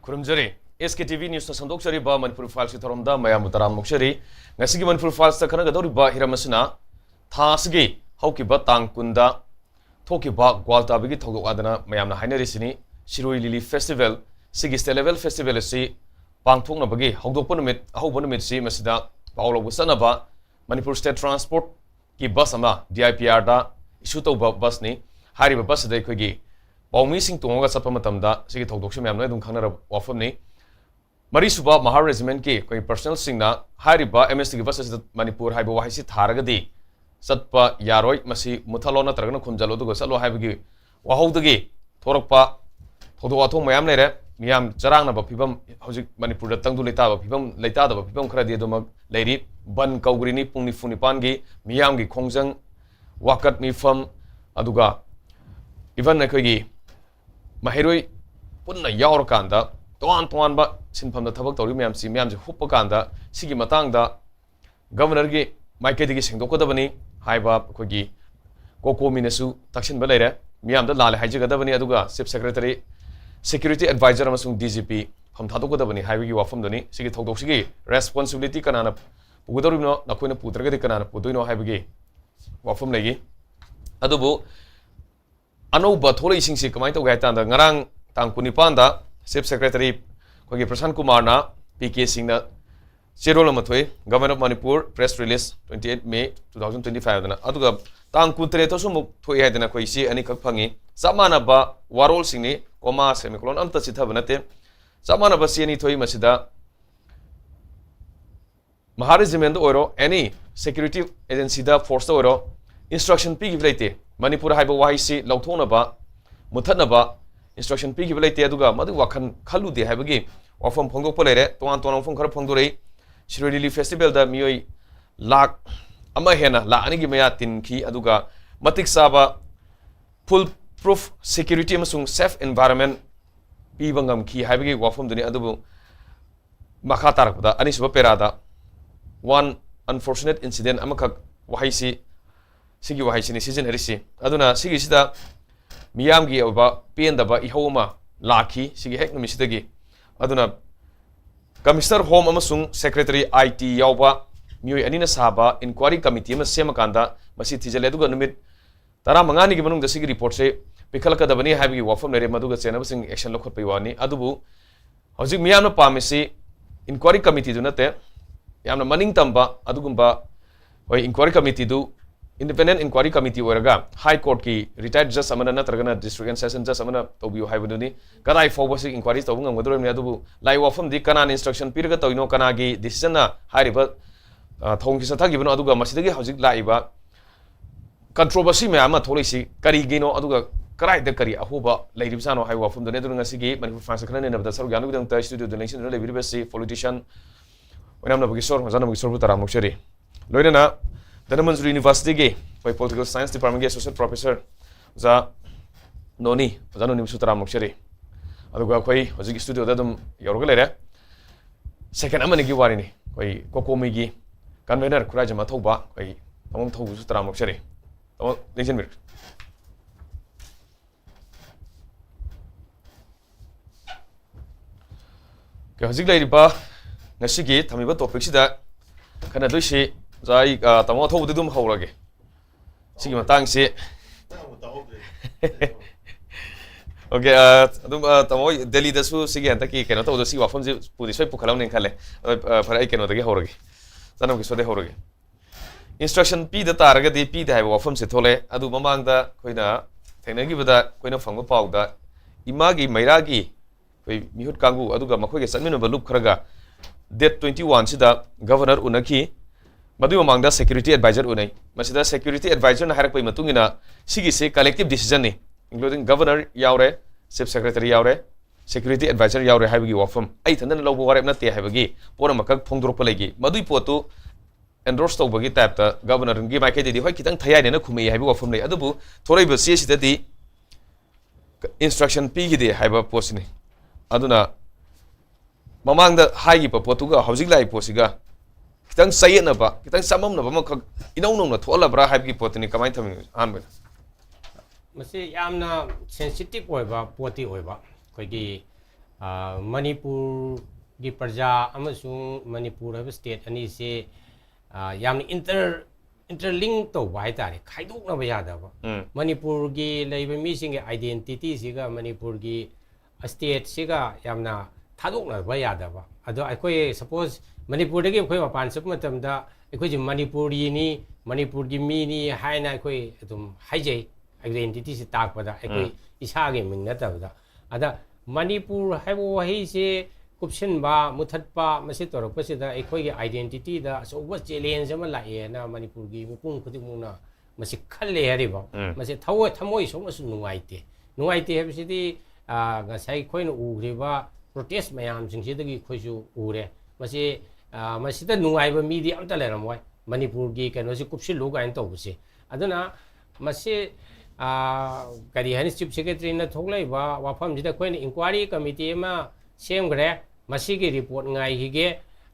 Khurumjari SKTV News na sandokchari ba Manipur Files ki thoramda mayam taram mukshari ngasi gi Manipur Files ta khana gadori ba hiramasina thasgi hauki ba tang kunda thoki ba gwalta bigi thogok adana mayam na hainari sini Shiroi Lili Festival sigi state level festival si pangthok na bagi hogdok numit ahobon numit si masida paulo busana ba Manipur State Transport ki bus ama DIPR da issue to bus ni hari ba bus dai khogi Paumi sing tunga sa pamatamda sige thogdok si mayam na dum khangna wafam ni Mari suba Mahar Regiment ki koi personal sing na hari ba MST ki bus Manipur hai ba wahi si tharagadi satpa yaroi masi muthalo na taragna khumjalo du salo hai bagi wahogdagi thorokpa thogdok athong mayam lere miyam charang na ba phibam hojik Manipur da tangdu leita ba phibam leita da ba phibam khara de dum leiri ban kaugrini pungni funipan gi miyam gi khongjang wakat mifam aduga even na koi Mahiroi punna yaur kanda toan ba sinfam da thabak tori miyam si huppa kanda sigi matang da governor gi maike digi sengdokadabani haiba khogi COCOMI nasu taksin ba leire miyam da lale haijagadabani aduga chief secretary security advisor amasung DGP pham thadokadabani haibi gi wafam dani sigi thogdok sigi responsibility kanana pugudorino nakoina putragadi kanana pudoino haibi gi wafam legi adubu Anouba thole ising si kamai to gai tanda ngarang tang kunipanda chief secretary khogi Prashan Kumar na PK Singh na Chirol amathoi Governor of Manipur press release 28 May 2025 dana aduga tang kuntre to sum thoi hai dana khoi si ani khak phangi samana ba warol singni koma semicolon amta chitha banate samana ba si ani thoi masida Mahar Regiment oro any security agency da force oro instruction pi givlaite Manipur haiba wahisi lauthona ba muthatna ba instruction pi givlaite aduga madu wakhan khalu de haibagi wafam phongdok polere toan wafam khara phongdorei Shiroi Lili Festival da miyoi lak ama hena la ani gi maya tin khi aduga matik saba full proof security amasung safe environment pi bangam khi haibagi wafam duni adubu makha tarakda ani suba perada one unfortunate incident amakak wahisi Sigi wahisi season herisi aduna sigi sida miyam gi oba pen daba ihoma lakhi sigi hek numisidagi aduna commissioner home amasung secretary IT yauba miyoi anina saba inquiry committee ama semakanda masi thijale aduga numit tara mangani gi manung da sigi report se pikhalaka dabani habi wafam nere maduga chena basing action lokhot paiwani adubu hojik miyam na pamisi inquiry committee du nate yamna maning tamba adugumba oi inquiry committee du Independent Inquiry Committee oraga High Court ki retired judge amana natragana district and session judge amana tobiyo haibaduni kadai fawbasi inquiry tawbung ngamgador me adubu lai wafam di kana instruction piraga tawino kana gi decision na hariba thong ki sathagi bano aduga masidagi hojik laiba controversy me ama tholisi kari gino aduga karai da kari ahoba lairibsano hai wafam done durunga sigi Manipur Fans khana ne nabda saru gyanu bidang ta studio donation le biribasi politician onam nabakishore mazana nabakishore butara mukshari loina Manipur University ge by Political Science Department ge Associate Professor za NONI za NONI sutara mukshari aduga khoi hojik studio da dum yorga lere second amani gi wari ni khoi COCOMI gi CONVENOR KHURAIJAM ATHOUBA khoi tamam thobu sutara mukshari tamam listen mir ke hojik lai ba ngasi gi thamiba topic sida kana doisi Zai tamo thobu dum hawrage sigi matang si Okay dum tamo Delhi da su sigi anta ki keno to si wafam ji pudi soi pukhalau nen khale phara ai keno da ge hawrage sanam ki sode hawrage instruction p da taraga di p da wafam se thole adu mamang da koina thenagi bada koina phangba pau da imagi mairagi koi mihut kangu adu ga makhoi ge sanmino ba lup kharaga date 21 sida governor unaki Madu mangda security advisor unai masida security advisor na harak pai matungina sigi se collective decision ni including governor yaure chief secretary yaure security advisor yaure haibagi wafam ai thandan lobo warep na te haibagi pora makak phongdrok palegi madui potu endorse tawbagi type ta governor ngi mai kedi hoi kitang thayai ne na khumei haibi wafam nei adubu thorai ba si sida di instruction pi gi de haiba post ni aduna mamangda haigi pa potuga housing lai posiga Kitang sayet na ba, kitang samam na ba makag inaunong na thola bra haib ki potini kamay thaming anbe. Masi yamna sensitive oiba poti oiba. Koi ki Manipur की प्रजा मणिपुर है state अनी से याम interlink तो Y तारे खाइदोकना यादब मणिपुर की लेब मीसिंग identity सिगा Manipur की state सिगा यामना थादोकना Yadav अदो अखोय सपोज मणिपुर की अखोय मपान सब मतमदा अखोय मणिपुरी नी मणिपुर की मीनी हाइना अखोय अदुम हाइजै आइडेंटिटी से ताकपदा अखोय इसागे मिंग नतबदा अदा मणिपुर है वही से कुपसिनबा मुथतपा मसे तोरपसिदा अखोय आइडेंटिटी दा अचौबा चैलेंज अमा लाएना मणिपुर की मुपुंग खुदिमुना मसे खल्ले हरिबा मसे थमोय सोमसु नुंगाइते हेबसिदी गसाई खोइन उग्रिबा प्रोटेस्ट मयाम सिंगसिदगी खोइसु उरे मसे मसिदा नुंगाइबा मीडी अमता लेरमोय मणिपुर की कनोसि कुपसिलु गाइन तौबसे अदुना मसे करी हनी चीफ सेक्रेटरी न थोगलाइबा वाफमसिदा खोइन इंक्वायरी कमिटी मा सेमग्रे मसीगी report ngaihige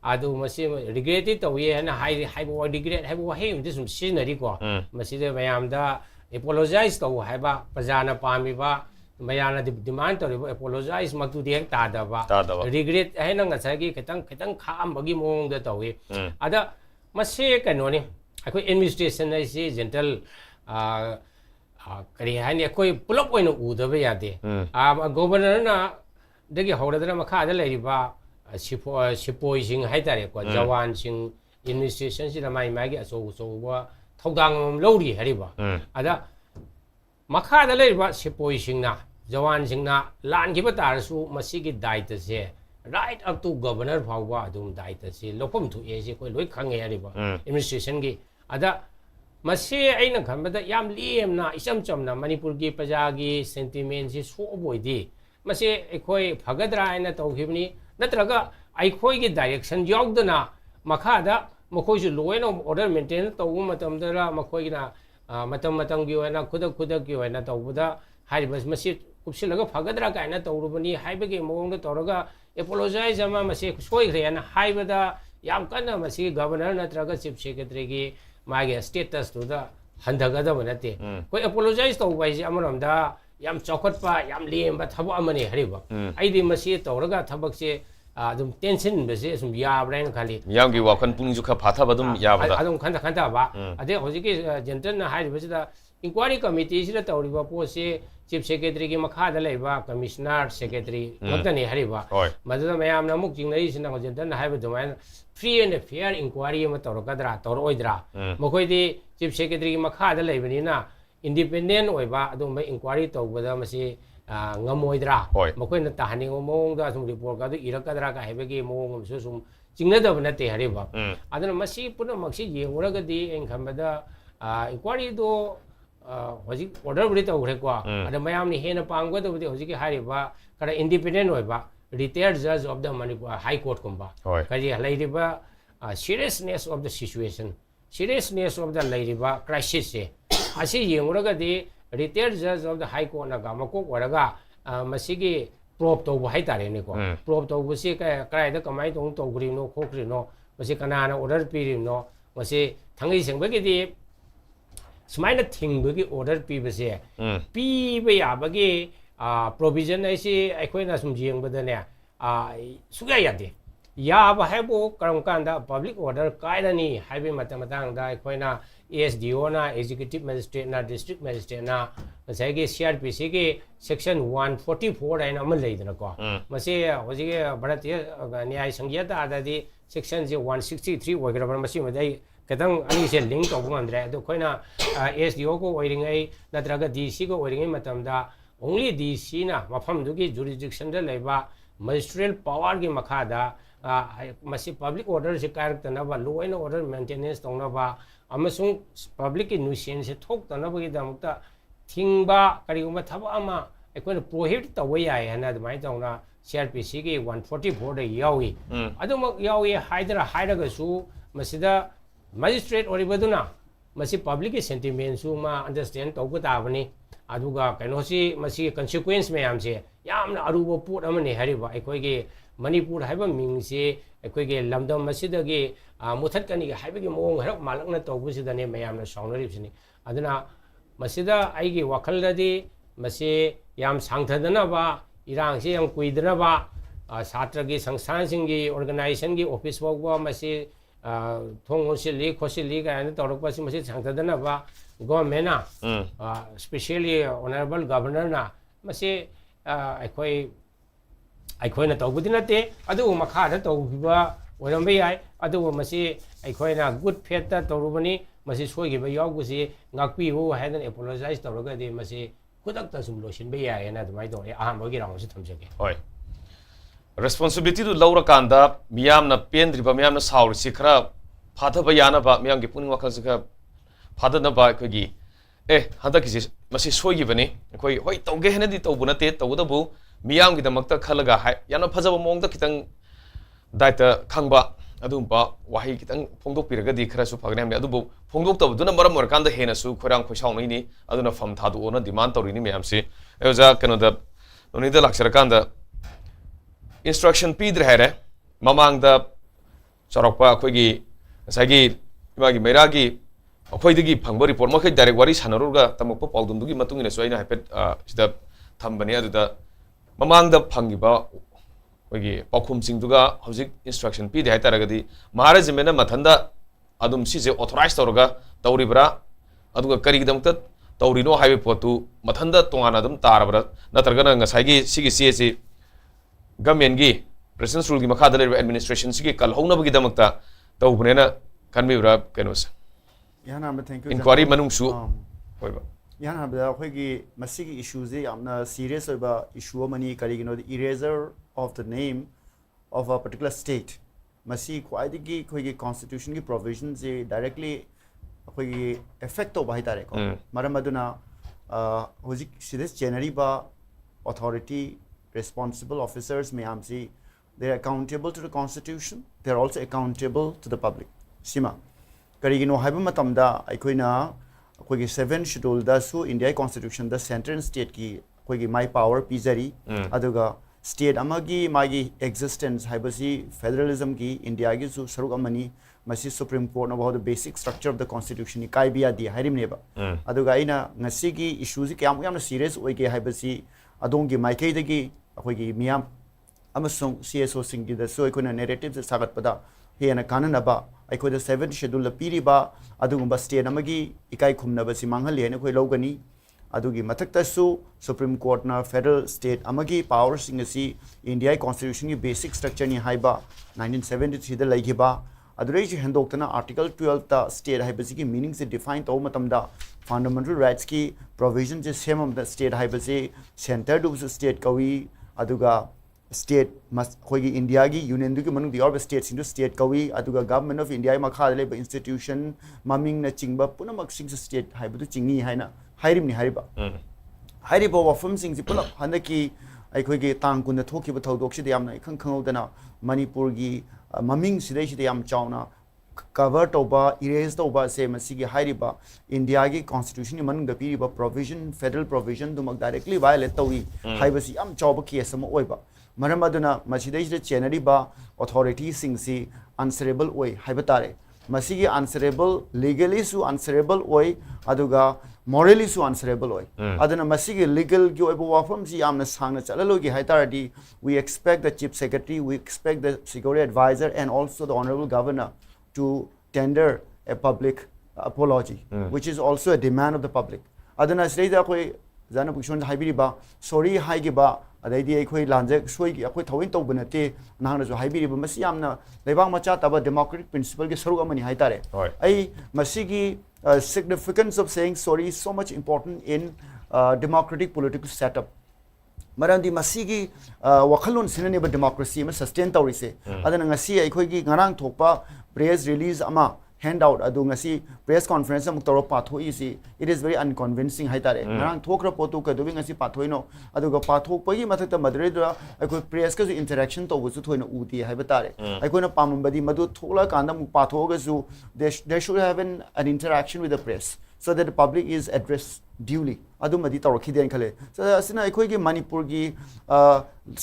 adu masi regret tawye hana haibo regret haibo heim this sinari ko maside mayam da apologize taw haiba prajana pami ba mayana demand to apologize maktu dek ta da ba regret haina ngasai gi khitang kham bagi mong da tawi ada masi kanoni akoi administration ai si gentle kari hani akoi pulop oina udaba yade governor na दगी हौरदना मखादा लेरिबा sepoy सिंग हाइतारे को जवान सिंग administration सिदा माइ मागी अचौबा थौदांग लौरी हरिबा अदा मखादा लेरिबा sepoy सिंगना जवान सिंगना लानगिबा तारसु मसिगी दायित्व से right up to governor फाउबा अदुम दायित्व से लोकम थु एसे कोइ लोइ खंगे हरिबा एडमिनिस्ट्रेशन की अदा मसे आइना खंबदा याम लेमना इचम चमना मणिपुर की प्रजा की सेंटिमेंट से सोबोइदी मसे अखोय फगद्रा आइना तौखिबनी नत्रगा अखोय की डायरेक्शन यावदना मखादा मखोयसु लोयन ऑर्डर मेंटेन तौबु मतमदरा मखोयना मतम की ओना खुद की ओना तौबदा हारिबस मसे कुपसिलगा फगद्रा काइना तौरुबनी हाइबगे मोंगदा तौरगा एपोलोजाइज अमा मसे सोइग्रेना हाइबदा याम कन्ना मसे गवर्नर नत्रगा चीफ सेक्रेटरी की मागे स्टेटस तुदा हंधगदब नते कोई एपोलोजाइज तौबाइजे अमरमदा याम चौखटपा याम लेमबा थबक अमने हरिबा आइदि मसे तौरगा थबक से अदुम टेंशन बसे सुम याब्राइन खाली यामगी वाखन पुंगजु खा फाथा बदुम याबदा अदुम खंता बा अदे होजिके जनतन ना हारिबसिदा इंक्वायरी कमिटी सिदा तौरिबा पोसे चीफ सेक्रेटरी की मखादा लेबा कमिश्नर सेक्रेटरी गतने हरिबा मदुदा मयाम ना मुक जिंगनरी सिना जनतन ना हाइबा दुमाइन फ्री एंड फेयर इंक्वायरी म तौरकदरा तौरओइदरा मखोइदि चीफ सेक्रेटरी की मखादा लेबनिना इंडिपेंडेंट होइबा अदुम इंक्वायरी तौबदा मसे ngамोइद्रा मखोइना ताहानिंग मोंगदा सुम रिपोर्ट का इरकदरा का हेबेगी मोंग सुम चिंगनदब नते हरिबा अदना मसी पुना मक्सी येंगुरगदी एं खंबदा इंक्वायरी दो होजि ऑर्डर बरि तौरे को अद मयामनि हेना पांगदबदि होजिके हारिबा करा इंडिपेंडेंट होइबा रिटायर्ड जज of the Manipur high court कुंबा कजी हलाइरिबा seriousness of the situation seriousness of the लाइरिबा क्राइसिस से असी येंगुरगदी रिटायर्ड जज ऑफ द हाई कोर्ट ना मकोक ओरगा मसिगी प्रोफ तौब हाइतारेने को प्रोफ तौबसे कराइदा कमाइ तौग्रिनो खोख्रिनो मसे कनाना ऑर्डर पीरिनो मसे थंगै सेंबगिदी सुमाइना थिंगबगी ऑर्डर पीबसे पीबे याबगे प्रोविजन ऐसे अखोइना सुम जेंगबदने सुगा यादे याब हाइबो करम कांदा पब्लिक ऑर्डर कायदानी हाइबे मतमतांगदा अखोइना एसडीओ ना एग्जीक्यूटिव मजिस्ट्रेट ना डिस्ट्रिक्ट मजिस्ट्रेट ना मसाइगे सीआरपीसी के सेक्शन 144 आइन अमल लेदना को मसे होजिगे भारतीय न्याय संहिता आदादी सेक्शन जे 163 ओइग्रबर मसी मदai कदंग अनि से लिंक तौबंद्रे अदो खोइना एसडीओ को ओइरिंगै नत्रगा डीसी को ओइरिंगै मतमदा ओनली डीसी ना मफम दुगी जुरिडिक्शन द लेबा मजिस्ट्रेट पावर की मखादा मसी पब्लिक ऑर्डर से कारक्तनबा लो एंड ऑर्डर मेंटेनेंस तौनबा अमसुंग पब्लिक की न्यूसेंस से थोक्तनबगीदमक्ता थिंगबा करिगुंबा थबक अमा अखोइना प्रोहिबिट तौबा याय हना अदुमाइ तौना सीआरपीसी की 144 दा यावी अदुमक यावी हाइदरगसु मसिदा मजिस्ट्रेट ओरिबदुना मसी पब्लिक की सेंटिमेंट सु मा अंडरस्टैंड तौबा ताबनी अदुगा कइनोसी मसी कंसीक्वेंस मयाम से यामना अरुबो पोट अमने हरिबा अखोइगे मणिपुर हाइबा मिंगसे अखोइगे लमदम मसिदगे मुथतकनी हाइबगे मोंग हरक मालकना तौबसिदने मयामना साउनरिबसिनी अदना मसिदा आइगे वखलदि मसे याम सांगथदनबा irang si yang kuidra ba satra gi sangstan sing gi organization gi office work ba masi thong hosili khosili ga ne torok pa si masi changtadana ba government na especially honorable governor na masi akhoi na tawbudi nate adu makha da tawbiba oiram be ai adu masi akhoi na good faith ta tawrubani masi soi gi ba yaw si ngakpi hu hadan apologize tawraga de masi kudak ta sum lotion be ai na dumai do aham bogi raung si thamjage hoi responsibility to laura kanda miyam na pendriba miyam na saur si khara phatha ba yana ba miyam gi puning wakal sikha phatha na ba ko gi hada ki masi soi gi bani koi hoi tawge hena di tawbuna te tawda bu miyam gi damakta khalaga hai yana phajaba mong da kitang daita khangba adumba wahi kitang phongdok piraga di khara su phagnem le adubu phongdok tabduna maram mar kanda hena su khorang khosaung ni aduna fam thadu ona demand tawri ni miyam si eja kano da noni da lakshara kanda instruction pidre here mamang da charokpa khoigi sagi imagi meragi khoidigi phangba report ma khai direct wari sanarurga tamokpa pawdum dugi matung ina soina hapet sida thambani aduda mamang da phangiba khoigi pakhum sing duga hojik instruction pide hai taragadi maharaj mena mathanda adum si je authorize tawraga tawribra aduga karigidamta tawrino highway potu mathanda tongana adum tarabra natargana ngasagi sigi CSC government gi president's rule gi makha da administration sigi kal hona bagi damakta tawbnena kanmibra kenos yana ba thank you inquiry manung su hoiba yana ba khoi gi masigi issues e amna serious oba issue mani kari gi no the erasure of the name of a particular state masi khwai gi khoi gi constitution gi provisions e directly khoi gi effect to bai tare ko maram aduna hojik sides january ba authority responsible officers may amsi they are accountable to the constitution they are also accountable to the public sima karigino haiba matamda aikoina akogi 7 schedule da su india constitution the center and state ki akogi my power pizari aduga state amagi magi existence haibasi federalism ki india gi su saruk amani masi supreme court no about the basic structure of the constitution ni kai bia di hairim neba aduga ina ngasi gi issues ki yam serious oige haibasi adongi maikai dagi akogi miyam amasung CSO singi da so ikona narratives sagat pada hena kanana ba aikoda 7 schedule piri ba adugumba state amagi ikai khumna ba simanghal hena khoi logani adugi mathakta su supreme court na federal state amagi power singasi india constitution ki basic structure ni haiba 1973 da lagi ba adurei ji handoktana article 12 ta state haibasi ki meaning se define taw matamda fundamental rights ki provision je same of the state haibasi center du state kawi aduga state must khoi india gi union du ki manung di or state sindu state kawi aduga government of india ma kha le institution maming na chingba punamak sing state haibu chingni haina hairim ni hariba hariba wafum sing si pulak hanaki ai khoi gi tang kun da thoki ba thodok si yam na khang khang dana manipur gi maming sidai si yam chauna cover toba erase toba se masi gi hariba india gi constitution ni manung da pi ba provision federal provision du mak directly violate tawi haibasi am chawba case ma oiba maram aduna masidai de chenari ba authority sing si answerable oi haibatare masi gi answerable legally su answerable oi aduga morally su answerable oi aduna masi gi legal gi oi ba from si amna sangna chalalo gi haitaradi we expect the chief secretary we expect the security advisor and also the honorable governor to tender a public apology which is also a demand of the public aduna sreida koi jana bushon haibiri ba sorry haigi ba adaidi ekhoi lanje soi gi ekhoi thawin tawbunate nangna jo haibiri ba masi amna lebang macha taba democratic principle gi saruk amani haitare ai masi gi significance of saying sorry is so much important in democratic political setup marandi masi gi wakhalon sinane ba democracy ma sustain tawrise adana ngasi ekhoi gi ngarang thokpa press release ama handout adu ngasi press conference am toro pathoi si it is very unconvincing haitare ngarang thokra potu ka dobi ngasi pathoino adu ga pathok pagi mathakta madre dra ai press ka interaction to busu thoina uti haibatare ai koina pamambadi madu thola kanda mu pathoga su they should have an interaction with the press so that the public is addressed duly. Adumadi tawrakhidian khale. So asina ekhoi gi Manipur gi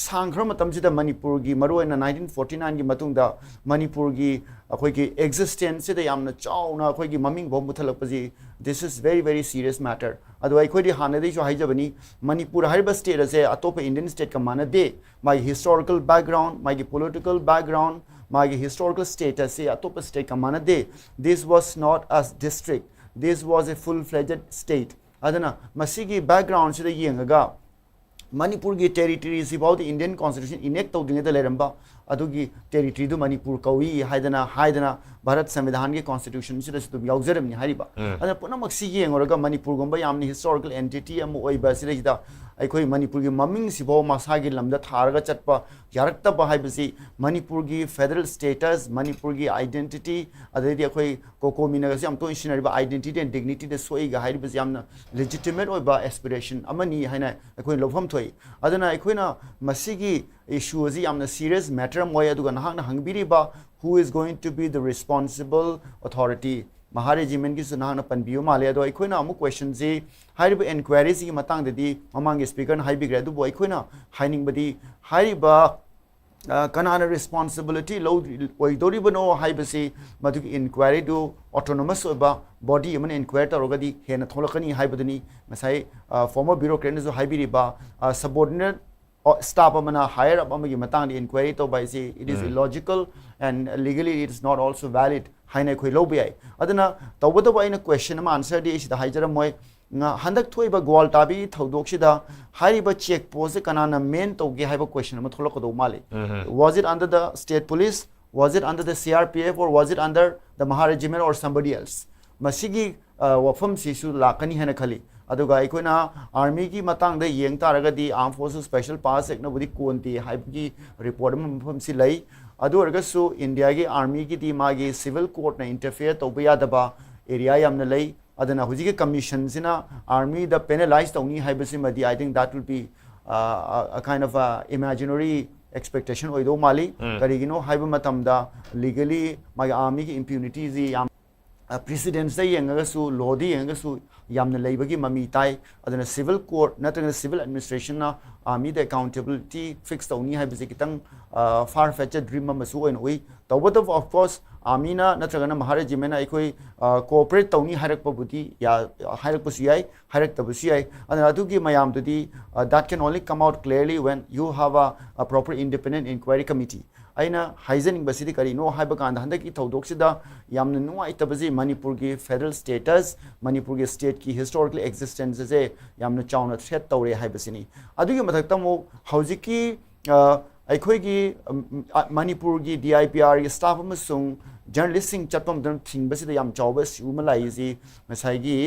sanghra matam sida Manipur gi maru na 1949 gi matungda Manipur gi ekhoi gi existence sida yamna chauna ekhoi gi maming bom muthalakpaji. This is very serious matter. Adu ekhoi di hanadei jo haijabani Manipur hariba state ase atopa Indian state ka mana de my historical background, my political background, my historical status se atopa state ka mana de. This was not a district. This was a full-fledged state. Adana masigi background sida yengaga Manipur gi territories about the Indian constitution enact tawdinga da leramba adugi territory du Manipur kawi haidana Bharat Samvidhan gi constitution sida sidu yaugjaramni hariba adana punamak si yengoraga Manipur gomba yamni historical entity am oiba sida hida aikoi Manipur gi maming sibo masagi lamda tharaga chatpa yarakta ba haibasi Manipur gi federal status, Manipur gi identity adedi akoi COCOMI na gam to insinariba identity and dignity de soiga haibasi yamna legitimate oiba aspiration amani haina akoi lofam thoi adana aikoina masigi issue is a serious matter moya duga nahang hangbiri ba who is going to be the responsible authority Mahare Jimen ki sunahana panbiyo male ado aikoina amu question ji hariba inquiries ki matang dedi mamang speaker na haibi gradu bo aikoina haining badi hariba kanana responsibility low oidori bano haibasi madu inquiry do autonomous oba body man inquiry tarogadi hena tholakani haibadani masai former bureaucrat jo haibiri ba subordinate staff amana higher up amagi matang inquiry to by say it is illogical and legally it is not also valid haina khoi lobi ai adana tawbada ba ina question am answer di sida haijara moi handak thoiba gwal tabi thodok sida hariba check post kanana main toge haiba question am tholakado male was it under the state police, was it under the CRPF, or was it under the Maharajimen or somebody else masigi wafam sisu lakani hena khali aduga aikoina army ki matang da yeng taragadi armed forces special pass ek na budi konti haibgi report mafam si lai adu argasu India gi army ki di magi civil court na interfere tobiya daba area yamna lai adana hujige commission sina army the penalized tawni haibasi madi I think that will be a kind of a imaginary expectation oido mali karigino haiba matamda legally my army ki impunity ji precedents da yengasu law di yengasu yamna leibagi mami tai adana civil court natranga civil administration na army the accountability fixed tawni haibase kitang far fetched dream masu oin oi tawbot of course army na natranga Maharajimen aikoi cooperate tawni hairakpa budi ya hairakpa siyai hairakta busiyai adana adugi mayam dudi that can only come out clearly when you have a proper independent inquiry committee aina haizening basidi kari no haiba kanda handaki thodok sida yamna nuai tabaji Manipur gi federal status Manipur gi state ki historical existence je yamna chauna threat tawre haibasini adugi mathakta mo haujiki aikoi gi Manipur gi DIPR gi staff amasung journalist sing chatpam dan thingbasida yam chawba siuma laiji masai gi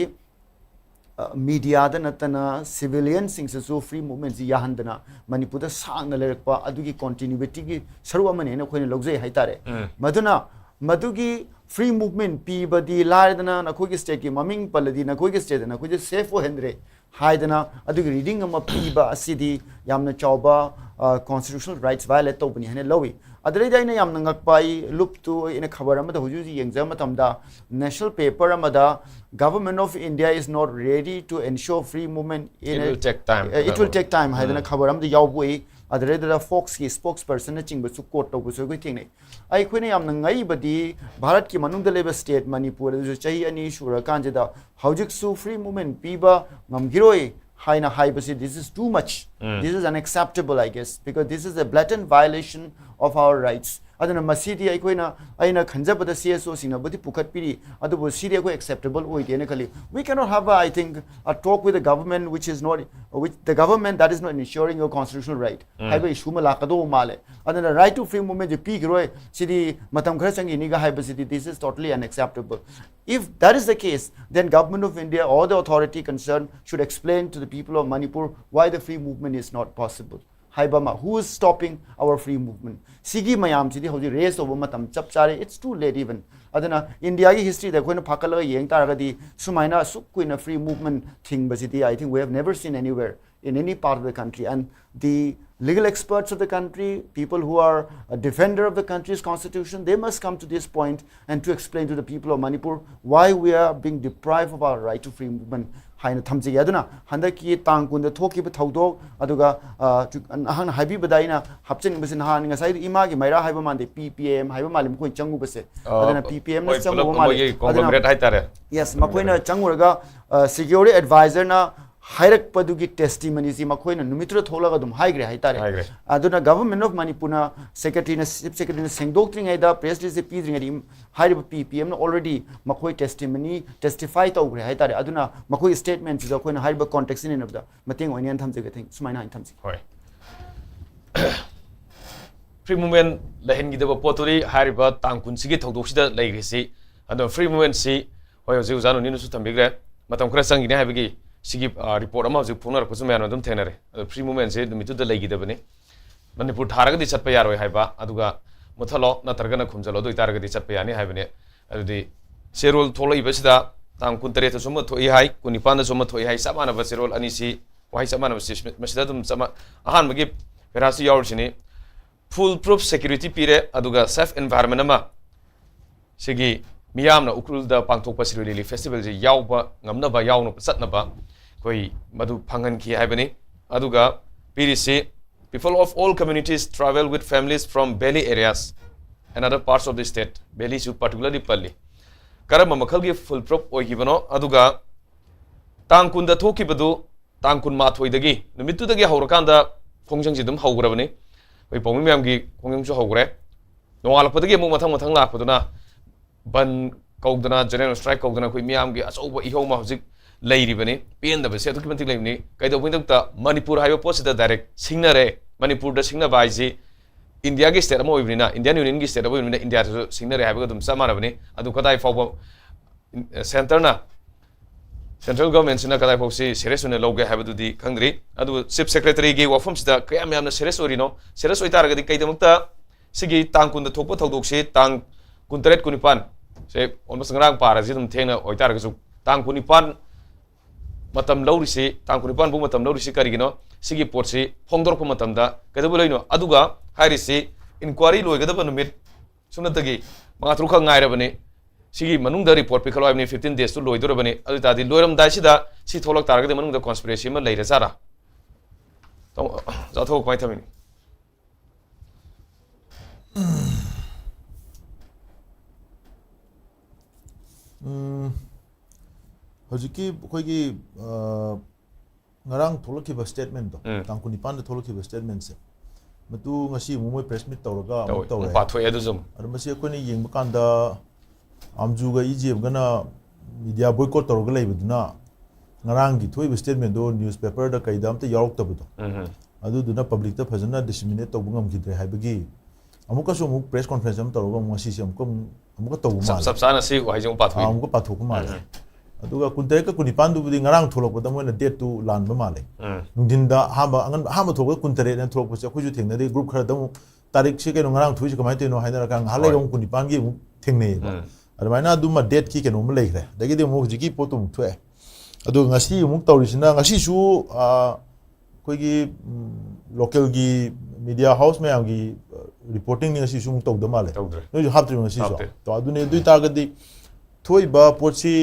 media da natana civilian sing so free movement ji yahandana Manipur da sangna lerakpa adugi continuity gi saru amane na khoine logjai haitare maduna madugi free movement pi badi laidana na khogi state ki maming paladi na khogi state na khogi safe hendre haidana adugi reading ama pi ba asidi yamna chawba constitutional rights violate to bani hane lowi adre daina yamna ngakpai loop to in a khabar amada hujuji exam matamda national paper amada government of India is not ready to ensure free movement it will take time it will take time haidana khabar amada yawbui adre da fox ki spokesperson na chingba su court to bu so thing nei ai khoine yamna ngai badi Bharat ki manung da leba state Manipur ju chahi ani shura kanjeda haujik su free movement piba ngamgiroi haina haibasi this is too much this is unacceptable I guess because this is a blatant violation of our rights adana masidi aikoina aina khanjabada CSO sina budi pukhat piri adubu siri ko acceptable oidena khali we cannot have I think a talk with the government which is not which the government that is not ensuring your constitutional right haiba issue ma lakado male adana right to free movement je pi groi sidi matam khara changi ni ga haiba sidi this is totally unacceptable if that is the case then government of India or the authority concerned should explain to the people of Manipur why the free movement is not possible haibama who is stopping our free movement sigi mayam chidi hoji race over matam chap chare it's too late even adana India ki history da koina phakala yeng taragadi sumaina sukuina free movement thing basidi I think we have never seen anywhere in any part of the country and the legal experts of the country people who are a defender of the country's constitution they must come to this point and to explain to the people of Manipur why we are being deprived of our right to free movement haina thamji aduna handaki tangkun da thoki ba thodok aduga han habi badaina hapchen basin han nga sai ima gi maira haiba mande PPM haiba malim koi changu base aduna PPM na changu mali conglomerate hai tare yes makoina changuraga security advisor na hairak padugi testimony si makoina numitra tholaga dum haigre haitare aduna government of Manipur na secretary na chief secretary na sengdoktring aida press release pidring adi hairiba PPM na already makoi testimony testify tawgre haitare aduna makoi statement is koina hairiba context in of the mating onian thamje thing sumaina thamji hoi free movement lahin gi deba poturi hairiba tangkun sigi thodok sida lairisi ado free movement si hoi hoji uzanu ninu su thambigre matam khara sangi ne habigi sigi report ama hoji phungar ko sumyan adum thenare free movement se dumitu da laigi debani Manipur tharaga di chatpa yaroi haiba aduga muthalo na targana khumjalo do itaraga di chatpa yani haibane adudi serol tholai basida tang kuntare to summa thoi hai kunipan da summa thoi hai samana ba serol ani si wai samana ba masida dum sama ahan magi perasi yaurchini full proof security pire aduga safe environment ama sigi miyamna ukrul da pangthok pasirili festival ji yawba ngamna ba yawno satna ba koi madu phangan ki haibani aduga pirisi people of all communities travel with families from belly areas and other parts of the state belly su particularly palli karama makhal gi full proof oigibano aduga tangkun da thoki badu tangkun ma thoidagi numitu dagi haurakanda khongjang ji dum haugrabani koi pawmi myam gi khongjang su haugre nongalapodagi mu mathang mathang lakpaduna ban kaudana general strike kaudana koi myam gi achouba ihoma hojik lairibani pen da base aduki mantik laibni kaido windakta Manipur haiba posida direct singnare Manipur da singna baiji India gi state amo ibnina Indian Union gi state amo ibnina India da singnare haiba dum samana bani adu kadai fawba center na central government sina kadai fawsi serious ne loge haiba dudi khangri adu chief secretary gi wafam sida kayam yamna serious orino serious oitaraga di kaidamukta sigi tangkun da thokpa thodok se tang kuntaret kunipan se almost ngrang para ji dum thengna oitaraga su tang kunipan matam laurisi tang kunipan bu matam laurisi karigino sigi porsi phongdorpa matamda kadabu loino aduga hairisi inquiry loigadaba numit sunatagi manga truka ngairabani sigi manungda report pikhalo abni 15 days to loidorabani adu tadi loiram dai sida si tholak taragade manungda conspiracy ma leira sara to jatho kai thamini hojiki khoigi ngarang tholokhiba statement do tangkuni pan da tholokhiba statement se matu ngasi mumoi press meet tawraga amuk tawre pathoi adu zum ar masi koni yengba kanda amju ga ijeb gana media boycott tawraga leibuduna ngarang gi thoi statement do newspaper da kaidam ta yarok tabudo adu duna public ta phajana disseminate tawbungam gidre haibagi amuka so muk press conference am tawraga ngasi se amuka tawbu ma sab sana si waijong pathoi amuka pathok ma aduga kuntai ka kunipan du budi ngarang tholok da moina date tu lan ba male nungdin da hamba angan hamba thok kuntare na tholok pose khoju thengna de group khara dam tarik se ke ngarang thui kamai te no haina ka halai rong kunipan gi mu thengne ba admaina du ma date ki ke no mu leikre dagi de mu jiki potom thwe adu ngasi mu tawrisina ngasi su koi gi local gi media house me am gi reporting ngasi su mu taw da male no ju haptri ngasi so to adu ne du ta ga di thoi ba potsi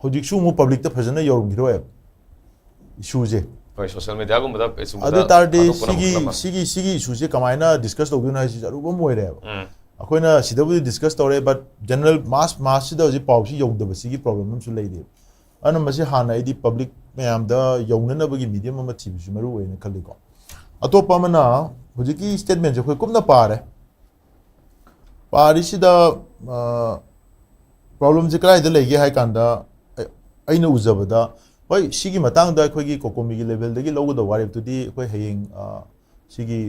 hojik su mu public ta phajana yorum giro e issue je hoi social media gum da esum adu tar de sigi issue je kamaina discuss tawdu na si aru ba moire akoina sida bu discuss tawre but general mass sida ji pawsi yogda ba sigi problem su lei de ana masi hana idi public mayam da yongna na bagi medium ma thi su maru we na khali ko atopa mana hojiki statement je khoi kumna pare pari sida problem je krai de lege hai kanda aina uzabada hoi sigi matang da khoi gi COCOMI gi level de gi logo da warip tu di khoi haying sigi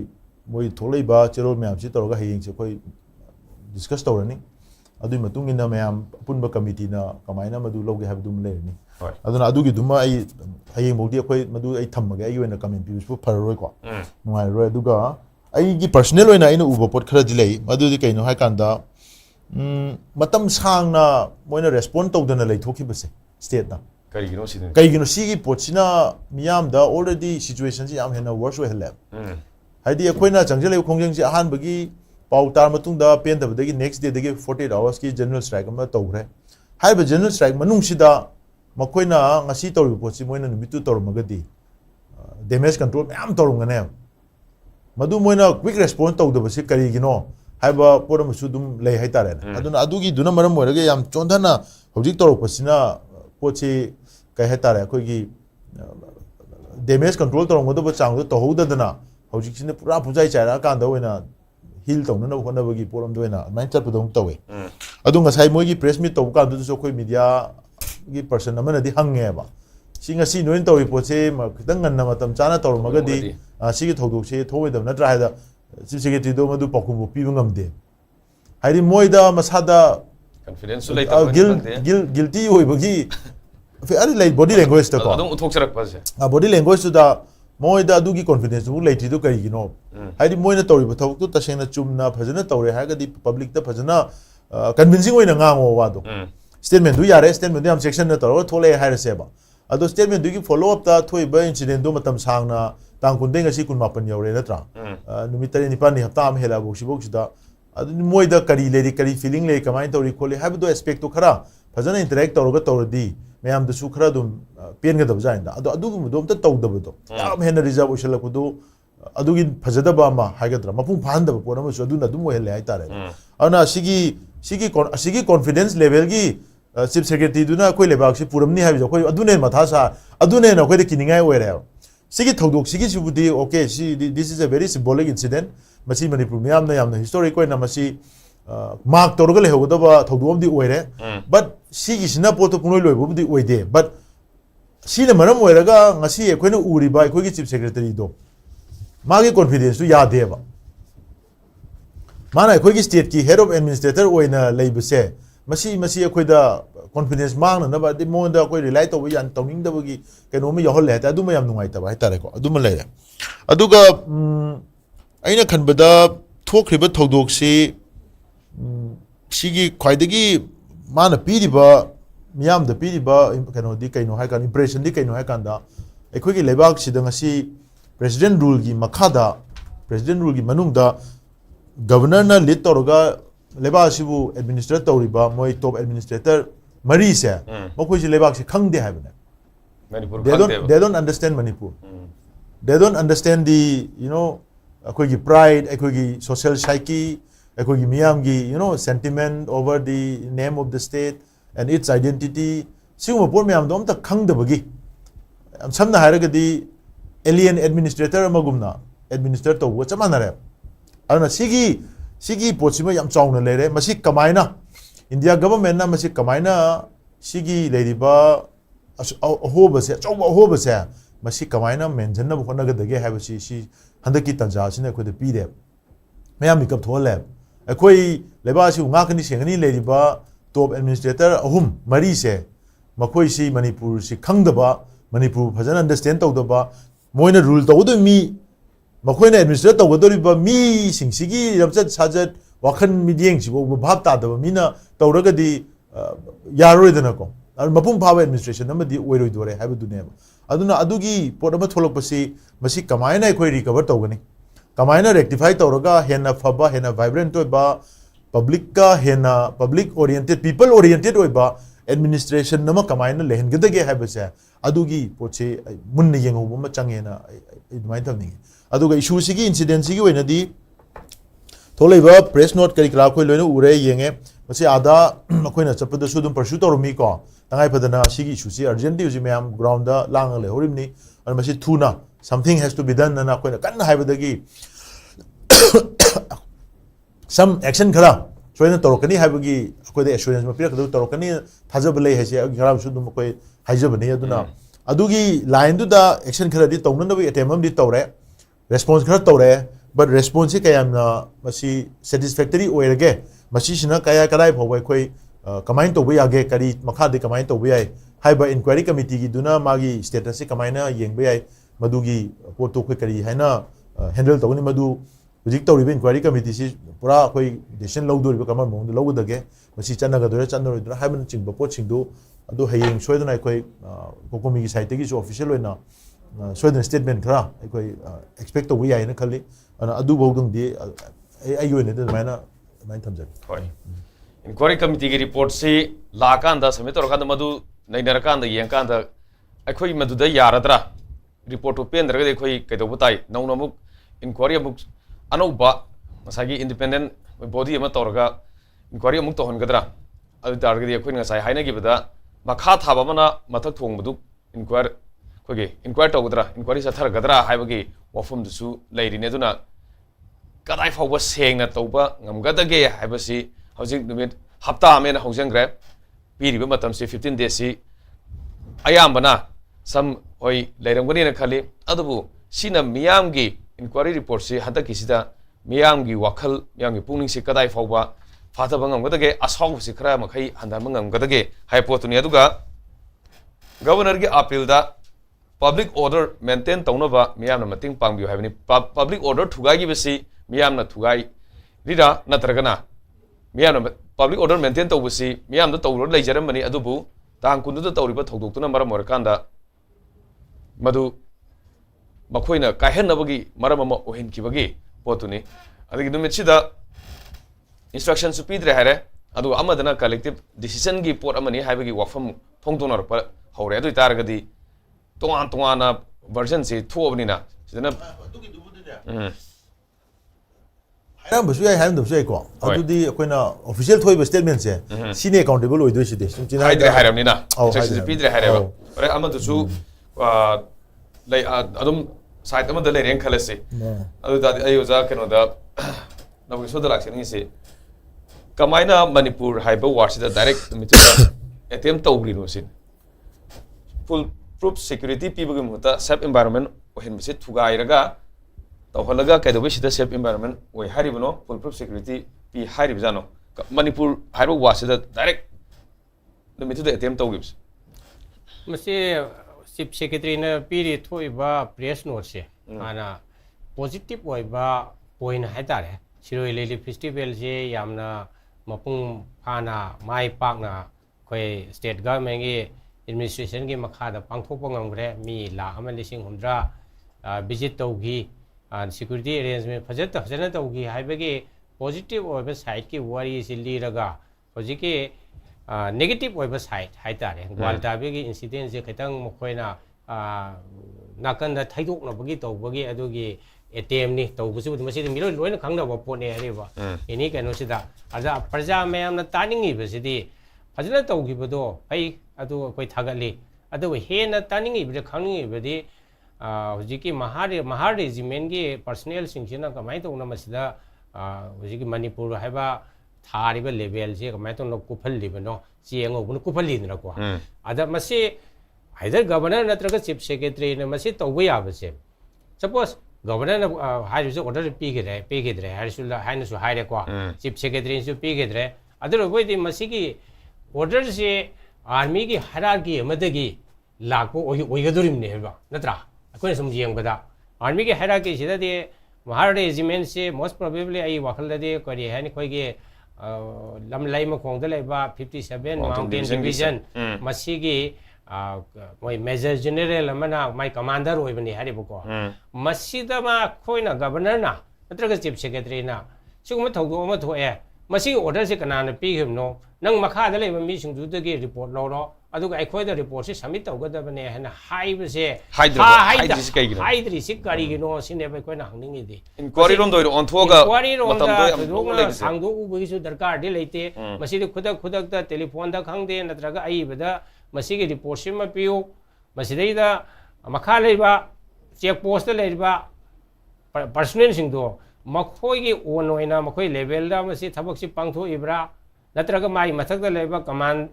moi tholei ba chero myam si toroga haying se khoi discuss tawrani adu matung ina myam punba committee na kamaina madu loge have dum le ni aduna adugi duma ai hayeng bodi akhoi madu ai thammaga ai oina comment views pu pharoi ko nungai roi aduga ai gi personal oina ina uba pot khara dilei madu di kaino hai kanda matam sangna moina respond tawdana lei thoki base state na kaigino sigi pochina miyam da already situation ji yam hena worse way help haidi akoina changjele khongjeng ji ahan bagi pau tar matung da pen da dagi next day dagi 48 hours ki general strike ma tawre hai ba general strike manung sida makoina ngasi tawri pochi moina numitu tawr magadi damage control yam tawrungane madu moina quick response tawda basi karigino hai ba poram su dum lei hai tare aduna adugi duna maram moirage yam chondana hojik tawr pasina pochi kai hai tare koi gi damage control tawrong do ba chang do tohouda dana hojik sine pura pujai chaira kan da oina heal tawna na khona bagi poram doina main chat padong tawe adunga sai moi gi press meet taw kan do so koi media gi person amana di hange ba singa si noin tawi poche ma kitang ngan matam chana taw magadi sigi thodok se thoi da na try da chief secretary do madu pakum pi bangam de hairi moida masada confidence lei taw guilty hoi bagi fe ari lai body language ta ko adong uthok charak pa se body language da moida du gi confidence bu lei ti do kai gi no hairi moina tawi ba thok tu tasena chumna phajana tawre ha ga di public da phajana convincing oina ngango wa do statement du yare statement am section na tawre thole ha re se ba ado statement du gi follow up ta thoi ba incident do matam sangna tang kun deng asi kun mapan yaure na tra numitari ni pan ni hafta am hela bu sibok sida adu moida kari le kari feeling le kamai tawri khole ha do aspect to khara phajana interact tawra ga tawrdi mayam da su khara dum pen ga dabja inda ado adu gum dom ta taw dab do yam hena reserve ushala ku do adu gi phajada ba ma ha ga dra mapung phan da po na su adu na dum hele ai tare ana sigi confidence level gi chief secretary du na koi lebak si puram ni ha bi koi adu ne matha sa adu ne na koi de kiningai oire sigi thodok sigi sibudi okay this is a very symbolic incident masi manipur miyam na historic koi na masi mark torga le hoda ba thodom di oire but sigi sina poto punoi loi bu di oide but sina maram oira ga ngasi e koi na uri ba koi gi chief secretary do magi confidence tu ya de ba mana koi gi state ki head of administrator oina leibse masi koi da confidence mang na ba di mo da koi rely to yan tawning da bagi keno me yohol le ta adu ma yam nungai ta ba tare ko adu ma le aduga aina khanbada thokriba thodok si sigi khwaidagi mana piriba miyam da piriba keno di kaino hai kan impression di kaino hai kan da ekhoi gi lebak sidang asi president rule gi makhada president rule gi manung da governor na lead toroga leba sibu administrator tawriba moi top administrator mari se mokoi ji lebak se khangde haibna manipur they don't understand manipur they don't understand the akoi gi pride akoi gi social psyche akoi gi miyam gi sentiment over the name of the state and its identity siuma por miyam dom ta khangde bagi samna hairaga di alien administrator magumna administrator to wo chamanare ana sigi pochima yam chawna lere masi kamaina india government na masi kamaina sigi leriba ahobase chawba ahobase masi kamaina mention na bkhona ga dage have si handaki tanja sine ko de pide mayam mikap thole akoi leba si nga kani sengani leriba top administrator ahum mari se makoi si manipur si khangdaba manipur phajana understand tawdaba moina rule tawdu mi makoina administrator tawdoriba mi singsigi ramchat sajat wakhan midieng sibo bhab ta da mina tawraga di yaroi dana ko mapum phaba administration amadi oiroi dore haibu dune aduna adugi podama tholok pasi masi kamaina ekhoi recover tawgani kamaina rectify tawraga hena phaba hena vibrant oiba public ka hena public oriented people oriented oiba administration nama kamaina lehengdage haibase adugi poche munne yengobu ma changena idmai thamni aduga issue sigi incident sigi oina di tholaiba press note kari kra khoi loina ure yenge masi ada makoina chapada su dum pursue toromi ko tangai padana sigi issue si urgently uji meam ground da lang le horimni and masi thuna something has to be done na koina kan haibadagi some action khara soina torokani haibagi koi de assurance ma pirak do torokani thajabale haise gram su dum koi haijabani aduna adugi line du da action khara di tawna na bi attempt di tawre response khara tawre but response kayam na masi satisfactory oirage masi sina kaya kadai phawai koi kamain to bi age kari makha de kamain to bi ai हाइबा inquiry committee की दुना मागी status से कमाइना येंबे याय मदुगी पोटो कोई करी है ना हैंडल तौनी मदु हुजिक तौरिबे इंक्वायरी कमिटी से पूरा कोई डिसीजन लौदोरिबे कमा मोंद लौगदगे मसी चन्नगदोरा चन्नरोइदरा हाइबन चिंग पोट सिंगदो अदो हयेंग सोयदना कोई कोकोमी की साइट की जो ऑफिशियल होइना सोयदन स्टेटमेंट खरा कोई एक्सपेक्ट तौबे याय ना खल्ली अना अदु बौदंगदि आई योने दमाइना माइन थमजग होय इंक्वायरी कमिटी की रिपोर्ट से लाकांदा समित तौरकांदा मदु नैनरकांदा येंकांदा अखोई मदुदा यारद्रा रिपोर्ट तो पेंद्रगदि अखोई कैदौबो ताई नौनमुक इंक्वायरी अमुक अनौबा मसागी इंडिपेंडेंट बॉडी अमा तौरगा इंक्वायरी अमुक तौहनगद्रा अदु तारगदि अखोई नसाई हाइनगिबदा मखा थाबा मना मथक थोंबदु इंक्वायर खोगे इंक्वायर तौगद्रा इंक्वायरी सथरगद्रा हाइबगी वफमदुसु लैरिने दुना कदाई फाउबा सेंगना तौबा ngमगदगे हाइबसी हौजिक नुमित हप्ता अमेना हौजंग्रे पीरिबा मतम से 15 days सी अयामबना सम होई लैरंगबनी न खली अदबु सिना मियामगी इंक्वायरी रिपोर्ट से हदकिसिदा मियामगी वखल मियामगी पुनिंग से कदाई फाउबा फाथबा ngमगदगे असौब से खरा मखै हंदाम ngमगदगे हाइपोतुनि अदुगा गवर्नर की अपील दा पब्लिक ऑर्डर मेंटेन तौनबा मियामना मतिंग पांगबियो हाइबनि पब्लिक ऑर्डर थुगागी बसी मियामना थुगाई रिरा नत्रगना मियामना पब्लिक ऑर्डर मेंटेन तौबसी मियामदा तौरो लेजरमबनि अदुबु तांग कुंदुदा तौरिबा थौदोक्तुना मरम ओरकांदा मधु मखोइना काहेनबगी मरम अमा ओहिनकिबगी पोतुनि अदगी नुमितसिदा इंस्ट्रक्शन सुपीद्रे हारे अदु अमदना कलेक्टिव डिसीजन की पोट अमनि हाइबगी वफम फोंगतोनरप हौरे अदु तारगदी तोआन तोआना वर्जन से थोबनिना सिदना हायराम बसु याय हायराम दबसु यायको अदुदी अखोइना ऑफिशियल थोइबे स्टेटमेंट से सिने अकाउंटेबल ओइदोसिदे सुमचिना हाइद्रे हायरामनिना इंस्ट्रक्शन सुपीद्रे हारेबा अरे अमदुसु लೈ अदुम साइट अमदा लेरें खलसे अदु दादी अयोजा केनोदा नबगे सोदा लाक्सनि से कमाइना मणिपुर हाइबा वार्सिदा डायरेक्ट मिथिदा एटीएम तौग्रिनो सिन फुल प्रूफ सिक्योरिटी पीबगे मुता सेफ एनवायरनमेंट ओहिनबसे थुगाइरगा तौहलगा कैदोबेसिदा सेफ एनवायरनमेंट ओइ हारिबनो फुल प्रूफ सिक्योरिटी पी हारिबजानो मणिपुर हाइबा वार्सिदा डायरेक्ट मिथिदा एटीएम तौगिबस मसे चीफ सेक्रेटरी ने पीरी थोइबा प्रेस नोट से आना पॉजिटिव ओइबा पॉइंट हाइतारे सिरोई लेली फेस्टिवल से यामना मपुंग फाना माई पाकना कोई स्टेट गवर्नमेंट की एडमिनिस्ट्रेशन की मखादा पांगथोकपा ngमग्रे मी लाख अमा लिसिंग हुंद्रा विजिट तौगी सिक्योरिटी अरेंजमेंट फजन तौगी हाइबगे पॉजिटिव ओइबा साइड की वारी से लीरगा होजिके नेगेटिव ओइबा साइड हाइतारे ग्वालटाबेगी इंसिडेंट से खतंग मखोइना नाकंदा थाइदोकनबगी तौबगी अदुगी एटीएम नि तौबसु मसी मिलो लोइना खंगनबा पोने हरेबा एनी कैनोसिदा अजा प्रजा मयामना तानिंगिबसिदी फजन तौगिबदो फै अदु कोइ थागली अदु हेना तानिंगिबदे खंगिबदि हुजिकी महार रेजिमेंट की पर्सनल सिंगसिना कमाइ तौना मसिदा हुजिकी मणिपुर हाइबा थारिबा लेवल से कमाइ तौना कुफल्लिबनो चेंगोबनो कुफल्लिनरको अदा मसी हाइदर गवर्नर नत्रगा चीफ सेक्रेटरी ने मसी तौबा याबसे सपोज गवर्नर हाइरसु ऑर्डर पीगिद्रे हाइनसु हाइरेको चीफ सेक्रेटरी सु पीगिद्रे अदर बोइदि मसी की ऑर्डर से आर्मी की हायरार्की अमदगी लाखो ओइगदोरिमने हेबा नत्रा अखोने सम येंगबदा आर्मी की हायरार्की सिदादि महार रेजिमेंट से मोस्ट प्रोबेबली आई वाखलदे करी हैनि खोइगे लमलाई मखोंगदा लेबा 57 माउंटेन डिवीजन मसीगी मोय major general Amna my commander ओइबनी हारिबको मसीदा मा खोइना गवर्नर ना नत्रगा चीफ सेक्रेटरी ना सिगुम थौदो अमा थोए मसी ऑर्डर से कनाना पीगिबनो नंग मखादा लेबा मी सिंगदुदगी रिपोर्ट लौरो अदुगा अखोइदा रिपोर्ट से सबमिट तौगदबने हना हाइबसे हाइद्री से करिगिनो सिनेबा कोइना हंगिंगिदि इंक्वायरी रोम दोइरो ऑनथोगा मतम दो सांगदो उबगिसु दरकार दे लेते मसीदि खुदक ता टेलीफोन दा खंगदे नत्रगा आइबदा मसीगी रिपोर्ट सिमा पियो मसीदैदा मखा लेबा चेक पोस्ट लेबा पर्सनल सिंगदो मखोइगी ओन ओइना मखोइ लेवल दा मसी थबक सि पांगथो इब्रा नत्रगा माई मथक लेबा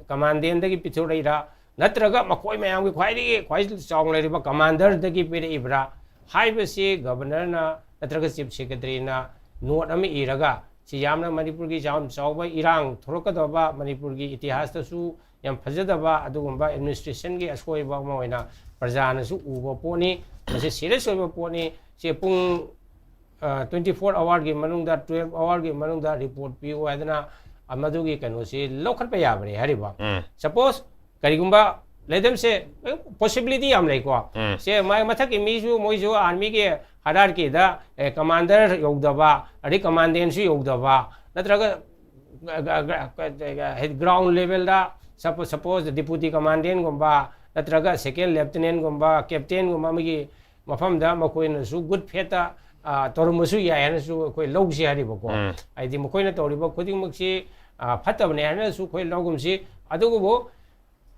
कमांडेन दगी पिथोरैरा नत्रगा मखोइ मयाम की ख्वाइ चाउंग लेबा कमांडर दगी पेरे इब्रा हाइबसे गवर्नर ना नत्रगा चीफ सेक्रेटरी ना नोट अमे इरगा सि यामना मणिपुर की जाम चाउबा इरांग थोरकदबा मणिपुर की इतिहास तसु yam phajadaba adugumba administration gi asoi ba ma oina prajana su ubo poni mase serious oiba poni se pung 24 hour gi manungda 12 hour gi manungda report pi o adana amadu gi kanu se lokhat pa yabre hariba suppose karigumba ledem se possibility am lai ko se mai mathak mi ju moi ju army ge hadar ki da commander yogdaba ari commandant su yogdaba natraga ground level da suppose deputy commandant gumba natraga second lieutenant gumba captain gumba magi mafam da makoina su good feta tormusu ya yana su koi log si hari bako ai di makoina toriba khuding maksi fatabne yana su koi logum si adugo bo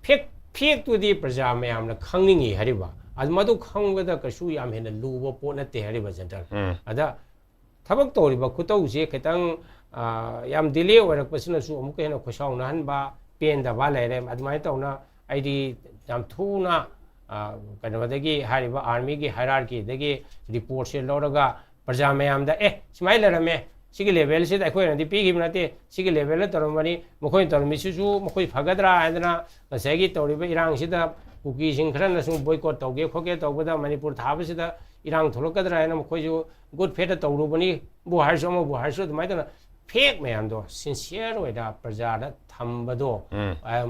fake to the praja mayamna khangningi hariba admadu khangwada kasu yam hena lubo po na te hariba center ada thabak toriba khutau je ketang yam delay orak pasina su amuka hena khosaw na han ba pen da ba lere admai tawna aidi yam thuna kanwadagi hariba army gi hierarchy dagi report se loraga praja mayam da smai larame sigi level se da khoi na di pi gi nate sigi level la tormani mokhoi tormi su mokhoi phagadra adana sagi toriba irang sida kuki sing khran su boycott tawge khoge tawbada manipur thaba sida irang tholokadra na mokhoi ju good fate tawrubani bu harso mo bu harso mai da fake mayam do sincere oida praja da thambado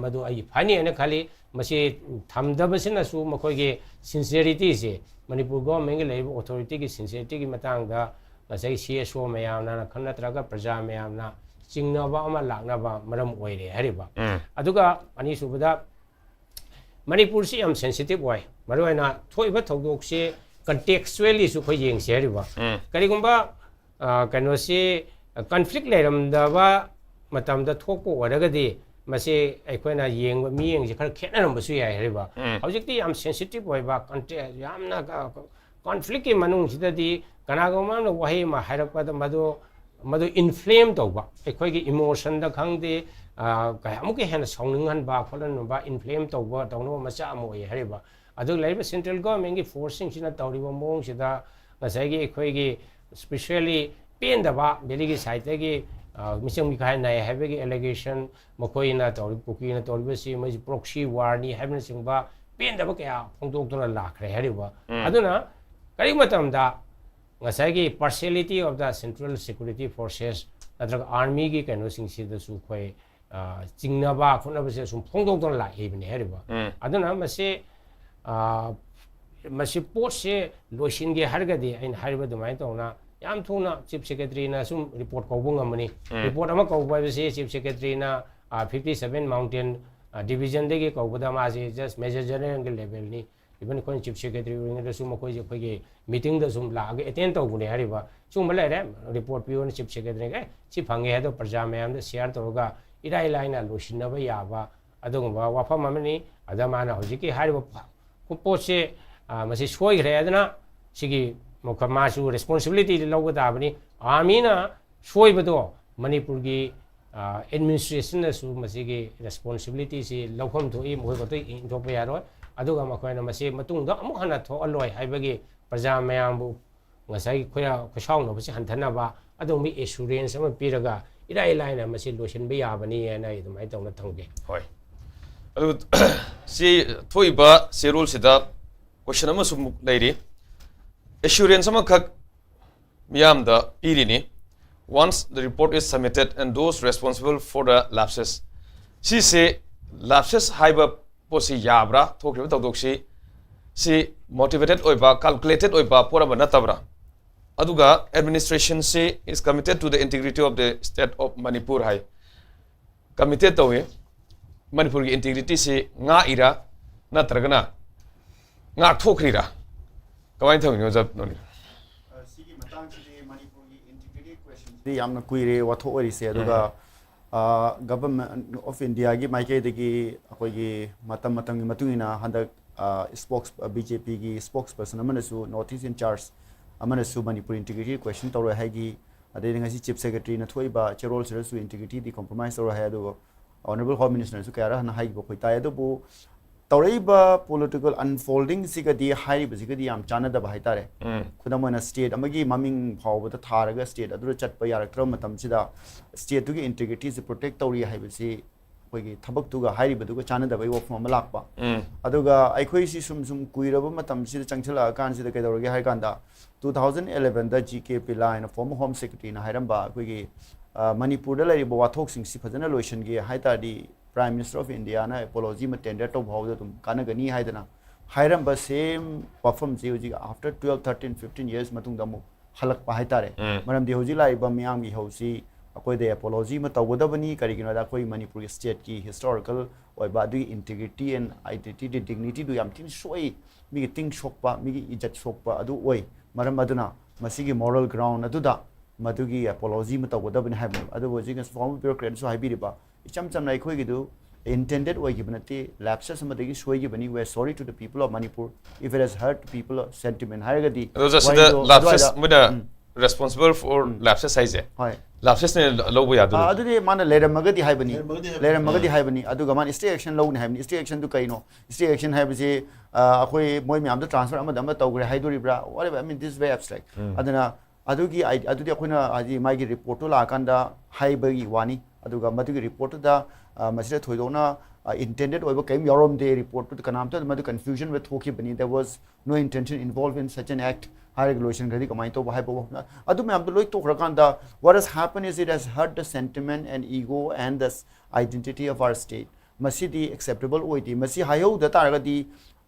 madu ai phani na khali masi thamdabasina su mokhoi ge sincerity se manipur government ge lei authority ge sincerity gi matang da ngasai CSO mayam na khannatraga praja mayam na chingnaba ama laknaba maram oire hariba aduga ani subada manipur si am sensitive way maroina thoiba thodok se contextually su khoi yeng se hariba karigumba kano se conflict leiram da ba matam da thokpo oragadi mase aikoina yeng mi yeng je khar khenaram basu yai hariba hojikti am sensitive way ba context yamna conflict ki manung sidadi kanagoma na wahi ma hairapa da madu inflame tawba aikoigi emotion da khangde kai amuke hena songningan ba kholan ba inflame tawba tawno macha amoi hariba adu laiba central government gi forcing sina tawriba mong sida ngasai gi aikoigi especially pen da ba beli gi side gi misang mi khai nai have gi allegation makoi na tawri puki na tawri si mai proxy war ni have na singba pen da ba kya phongdok tona lakhre hariba aduna kari matam da ngasai gi partiality of the central security forces natraga army gi kano sing si da su khoi chingna ba khona ba se sum phongdok don la hebni heriba aduna masi post se loishin ge harga de ain hariba dumai tawna yam thuna chief secretary na sum report ko bungamani report ama ko ba se chief secretary na 57 mountain division de ge ko bada ma se just major general level ni even kon chief secretary ring da sum ko je khoge meeting da sum la ge attend taw bune hariba sum mala re report pi on chief secretary ge chi phange ha do praja mayam da share tawga irai line na loshin ba ya ba adugumba wafam amani adamana hojiki hariba ko poche masi soi gre adana sigi mokama su responsibility logo da bani amina soi bado manipur gi administration na su masi gi responsibility si lokham thoi mo ko to in to pa yaro aduga makoina masi matung da amu hana tho aloi haibagi praja mayam bu ngasai khoya khosaung no basi hanthana ba adu mi assurance ama piraga irai laina masi lotion be yabani na idumai tawna thangge hoi adu si thoiba serul sida question ama sum leiri assurance ama khak miyam da pirini once the report is submitted and those responsible for the lapses si se lapses haiba posi yabra thokriba tawdoksi si motivated oiba calculated oiba poraba natabra aduga administration se is committed to the integrity of the state of Manipur hai committed tawe Manipur gi integrity se nga ira natragana nga thokrira kawai thangno jab noni sigi matang chi Manipur gi integrity question di yamna kuire watho ori se aduga government of India gi maike de gi akoi gi matam gi matungina handak BJP gi spokesperson amana su notice in charge amana su Manipur integrity question tawra hai gi ade ngasi chief secretary na thoiba cherol sir su integrity di compromise tawra hai adu honorable home minister su kara na hai bo khoi tai adu bu tawraiba political unfolding siga di hai ba siga di am chana da ba hai tare khudamana state amagi maming phawba ta tharaga state adu chat pa yarak tra matam sida state tu gi integrity se protect tawri hai ba si ꯑꯩꯈꯣꯏꯒꯤ ꯊꯕꯛꯇꯨꯒ ꯍꯥꯏꯔꯤꯕꯗꯨꯒ ꯆꯥꯟꯅꯗꯕꯒꯤ ꯋꯥꯐꯝ ꯑꯃ ꯂꯥꯛꯄ ꯑꯗꯨꯒ ꯑꯩꯈꯣꯏꯁꯤ ꯁꯨꯝ ꯀꯨꯏꯔꯕ ꯃꯇꯝꯁꯤꯗ ꯆꯪꯁꯤꯜꯂꯛꯑꯀꯥꯟꯁꯤꯗ ꯀꯩꯗꯧꯔꯒꯦ ꯍꯥꯏ ꯀꯥꯟꯗ 2011ꯗ GK ꯄꯤꯂꯥꯏꯅ ꯐꯣꯔꯃꯔ ꯍꯣꯝ ꯁꯦꯀ꯭ꯔꯦꯇꯔꯤꯅ ꯍꯥꯏꯔꯝꯕ ꯑꯩꯈꯣꯏꯒꯤ ꯃꯅꯤꯄꯨꯔꯗ ꯂꯩꯔꯤꯕ ꯋꯥꯊꯣꯛꯁꯤꯡꯁꯤ ꯐꯖꯅ ꯂꯣꯏꯁꯤꯟꯒꯦ ꯍꯥꯏ ꯇꯥꯔꯗꯤ ꯄ꯭ꯔꯥꯏꯝ ꯃꯤꯅꯤꯁꯇꯔ ꯑꯣꯐ ꯏꯟꯗꯤꯌꯥꯅ ꯑꯦꯄꯣꯂꯣꯖꯤ ꯑꯃ ꯇꯦꯟꯗꯔ ꯇꯧꯕ ꯐꯥꯎꯕꯗ ꯑꯗꯨꯝ ꯀꯥꯟꯅꯒꯅꯤ ꯍꯥꯏꯗꯅ ꯍꯥꯏꯔꯝꯕ ꯁꯦꯝ ꯋꯥꯐꯝꯁꯤ ꯍꯧꯖꯤꯛ ꯑꯥꯐꯇꯔ 12-13-15 years ꯃꯇꯨꯡꯗ ꯑꯃꯨꯛ ꯍꯜꯂꯛꯄ ꯍꯥꯏꯇꯥꯔꯦ ꯃꯔꯝꯗꯤ ꯍꯧꯖꯤꯛ ꯂꯥꯛꯏꯕ ꯃꯤꯌꯥꯝꯒꯤ ꯍꯧꯁꯤ ꯑꯩꯈꯣꯏꯗ ꯑꯦꯄꯣꯂꯣꯖꯤ ꯑꯃ ꯇꯧꯒꯗꯕꯅꯤ ꯀꯔꯤꯒꯤꯅꯣꯗ ꯑꯩꯈꯣꯏ ꯃꯅꯤꯄꯨꯔꯒꯤ ꯁ꯭ꯇꯦꯠꯀꯤ ꯍꯤꯁꯇꯣꯔꯤꯀꯦꯜ ꯑꯣꯏꯕ ꯑꯗꯨꯒꯤ ꯏꯟꯇꯤꯒ꯭ꯔꯤꯇꯤ ꯑꯦꯟ ꯑꯥꯏꯗꯦꯟꯇꯤꯇꯤ ꯗꯤꯒꯅꯤꯇꯤꯗꯨ ꯌꯥꯝ ꯊꯤꯅ ꯁꯣꯛꯏ ꯃꯤꯒꯤ ꯇꯤꯡ ꯁꯣꯛꯄ ꯃꯤꯒꯤ ꯏꯖꯠ ꯁꯣꯛꯄ ꯑꯗꯨ ꯑꯣꯏ ꯃꯔꯝ ꯑꯗꯨꯅ ꯃꯁꯤꯒꯤ ꯃꯣꯔꯦꯜ ꯒ꯭ꯔꯥꯎꯟ ꯑꯗꯨꯗ ꯃꯗꯨꯒꯤ ꯑꯦꯄꯣꯂꯣꯖꯤ ꯑꯃ ꯇꯧꯒꯗꯕꯅꯤ ꯍꯥꯏꯕꯅꯤ ꯑꯗꯨꯕꯨ ꯍꯧꯖꯤꯛ ꯐꯣꯔꯃꯔ ꯕ꯭ꯌꯨꯔꯣꯀ꯭ꯔꯦꯠꯁꯨ ꯍꯥꯏꯕꯤꯔꯤꯕ ꯏꯆꯝ ꯆꯝꯅ ꯑꯩꯈꯣꯏꯒꯤꯗꯨ intended ꯑꯣꯏꯈꯤꯕ ꯅꯠꯇꯦ ꯂꯦꯞꯁꯦꯁ ꯑꯃꯗꯒꯤ ꯁꯣꯏꯈꯤꯕꯅꯤ we are sorry to the people of Manipur if it has hurt people sentiment ꯍꯥꯏꯔꯒꯗꯤ ꯑꯗꯣ ꯁꯤꯗ lapses ꯃꯣꯏꯅ responsible for lapses ꯍꯥꯏꯁꯦ ꯍꯣꯏ lapses ꯅ ꯂꯧꯕ ꯌꯥꯗꯣꯏꯅꯤ ꯑꯗꯨꯗꯤ ꯃꯥꯅ ꯂꯩꯔꯝꯃꯒꯗꯤ ꯂꯩꯔꯝꯃꯒꯗꯤ ꯍꯥꯏꯕꯅꯤ ꯑꯗꯨꯒ ꯃꯥꯅ ꯁ꯭ꯇꯦꯠ ꯑꯦꯛꯁꯟ ꯂꯧꯅꯤ ꯍꯥꯏꯕꯅꯤ ꯁ꯭ꯇꯦꯠ ꯑꯦꯛꯁꯟꯗꯨ ꯀꯩꯅꯣ ꯁ꯭ꯇꯦꯠ ꯑꯦꯛꯁꯟ ꯍꯥꯏꯕꯁꯤ ꯑꯩꯈꯣꯏ ꯃꯣꯏ ꯃꯌꯥꯝꯗ ꯇ꯭ꯔꯥꯟꯁꯐꯔ ꯑꯃ ꯇꯧꯈ꯭ꯔꯦ ꯍꯥꯏꯗꯣꯔꯤꯕ꯭ꯔꯥ whatever I mean this is very abstract ꯑꯗꯨꯅ ꯑꯗꯨꯗꯤ ꯑꯩꯈꯣꯏꯅ ꯍꯥꯏꯗꯤ ꯃꯥꯒꯤ ꯔꯤꯄꯣꯔꯠꯇꯨ ꯂꯥꯛꯑꯀꯥꯟꯗ ꯍꯥꯏꯕꯒꯤ ꯋꯥꯅꯤ ꯑꯗꯨꯒ ꯃꯗꯨꯒꯤ ꯔꯤꯄꯣꯔꯠꯇꯨꯗ ꯃꯁꯤꯗ ꯊꯣꯏꯗꯣꯛꯅ intended over came yarom de report to the kanamta madu confusion with thokibani there was no intention involved in such an act high regulation gadi kamai to hypo adu me am loi to rakanda what has happened is it has hurt the sentiment and ego and the identity of our state masidi acceptable oidi masi hayo da taragadi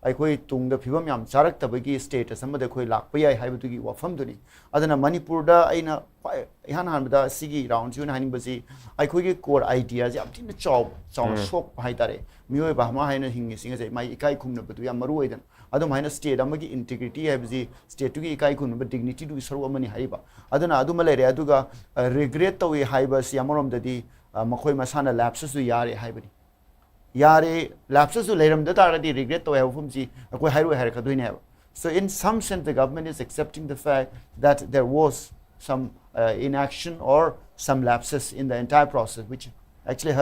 ꯑꯩꯈꯣꯏ ꯇꯨꯡꯗ ꯐꯤꯕꯝ ꯌꯥꯝ ꯆꯥꯔꯛꯇꯕꯒꯤ states ꯑꯃꯗ ꯑꯩꯈꯣꯏ ꯂꯥꯛꯄ ꯌꯥꯏ ꯍꯥꯏꯕꯗꯨꯒꯤ ꯋꯥꯐꯝꯗꯨꯅꯤ ꯑꯗꯨꯅ ꯃꯅꯤꯄꯨꯔꯗ ꯑꯩꯅ ꯏꯍꯥꯟ ꯍꯥꯟꯕꯗ ꯁꯤꯒꯤ ꯔꯥꯎꯟꯁꯤ ꯑꯣꯏꯅ ꯍꯥꯏꯅꯤꯡꯕꯁꯤ ꯑꯩꯈꯣꯏꯒꯤ ꯀꯣꯔ ꯑꯥꯏꯗꯤꯌꯥꯁꯤ ꯌꯥꯝ ꯊꯤꯅ ꯆꯥꯎꯅ ꯁꯣꯛꯄ ꯍꯥꯏꯇꯥꯔꯦ ꯃꯤꯑꯣꯏꯕ ꯑꯃ ꯍꯥꯏꯅ ꯍꯤꯡꯉꯤꯁꯤꯡꯁꯦ ꯃꯥꯒꯤ ꯏꯀꯥꯏ ꯈꯨꯝꯅꯕꯗꯨ ꯌꯥꯝ ꯃꯔꯨ ꯑꯣꯏꯗꯅ ꯑꯗꯨꯃꯥꯏꯅ ꯁ꯭ꯇꯦꯠ ꯑꯃꯒꯤ ꯏꯟꯇꯤꯒ꯭ꯔꯤꯇꯤ ꯍꯥꯏꯕꯁꯤ ꯁ꯭ꯇꯦꯠꯇꯨꯒꯤ ꯏꯀꯥꯏ ꯈꯨꯝꯅꯕ ꯗꯤꯒꯅꯤꯇꯤꯗꯨꯒꯤ ꯁꯔꯨꯛ ꯑꯃꯅꯤ ꯍꯥꯏꯔꯤꯕ ꯑꯗꯨꯅ ꯑꯗꯨꯃ ꯂꯩꯔꯦ ꯑꯗꯨꯒ ꯔꯤꯒ꯭ꯔꯦꯠ ꯇꯧꯏ ꯍꯥꯏꯕꯁꯤ ꯑꯃꯔꯣꯝꯗꯗꯤ ꯃꯈꯣꯏ ꯃꯁꯥꯅ ꯂꯦꯞꯁꯁꯨ ꯌꯥꯔꯦ ꯍꯥꯏꯕꯅꯤ yare lapses to lerum that already regret to have whom so in some sense the government is accepting the fact that there was some inaction or some lapses in the entire process which actually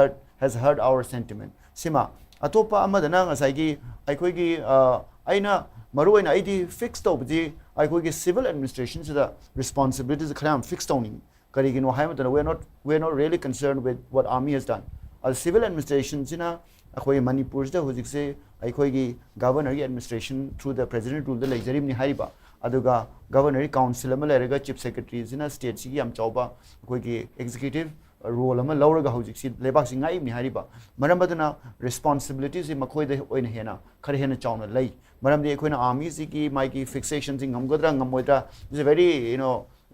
has hurt our sentiment sima atopa amadana ngasai aikoigi aina maruina id fixed obdi aikoigi civil administration the responsibilities khram fixed owning karigino haimata we are not really concerned with what army has done civil administration sina अखोई मणिपुर से हुजिक से अखोई governor की administration through the president rule the लेजरिम नि हारिबा अदुगा governor council अमा लेरगा चीफ सेक्रेटरी सिना स्टेट सी याम चौबा अखोई की एग्जीक्यूटिव रोल अमा लौरगा हुजिक सी लेबाक सी ngai नि हारिबा मरम बदना रिस्पांसिबिलिटी से मखोई दे ओइन हेना खर हेना चाउना लै मरम दे अखोइना आर्मी सी की माई की फिक्सेशन सिंग हमगदरा ngमोइदा इज अ वेरी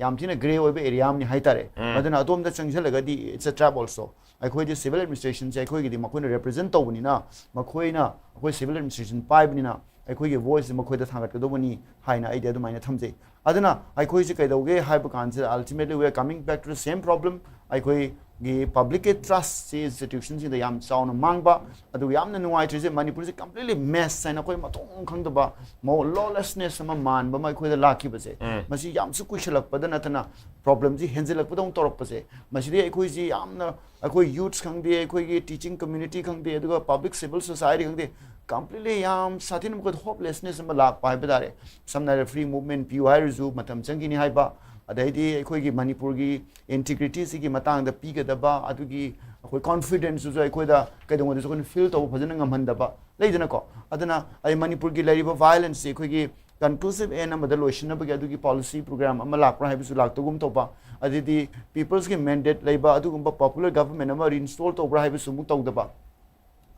याम थिना ग्रे ओइबे एरिया नि हाइतारे अदना अदोम द चंगजलगदी इट्स अ ट्रैप आल्सो अखोई सिविल एडमिनिस्ट्रेशन से अखोई मखोइना रिप्रेजेंट तौबनिना मखोइना अखोई सिविल एडमिनिस्ट्रेशन पाइबनिना अखोई वॉइस मखोइदा थांगटकदोबनी हाइना आइडिया दुमाइना थमजे अदना अखोई से कैदौगे हाइब कांसे ultimately we are coming back to the same problem अखोई गी पब्लिक के ट्रस्ट से इंस्टीट्यूशंस इन द याम चाउना मांगबा अदु यामना नुवाइत्रिजे मणिपुर से कंप्लीटली मेस साइना कोई मतों खंगदबा मो लॉलेसनेस मा मानबा मा अखोइदा लाखिबसे मसी यामसु कुशलकपदा नतना प्रॉब्लम जी हेंजलकपदा तोरकपसे मसीदे अखोई जी यामना अखोई यूथ्स खंगदे अखोई टीचिंग कम्युनिटी खंगदे अदुगा पब्लिक सिविल सोसाइटी खंगदे completely yam satin mukod hopelessness ma lak pai badare samna free movement pu hairu matam changini haiba adaidi akhoi gi manipur gi integrity si gi matang da pi gadaba adugi akhoi confidence su akhoi da kaidong da sokon feel to phajana ngamhandaba leidana ko adana ai manipur gi lariba violence si akhoi gi conclusive end amada lotion ba gi adugi policy program ama lakra haibu su lak to gum to ba adidi people's gi mandate leiba adugum popular government ama reinstall to bra haibu su mu to da ba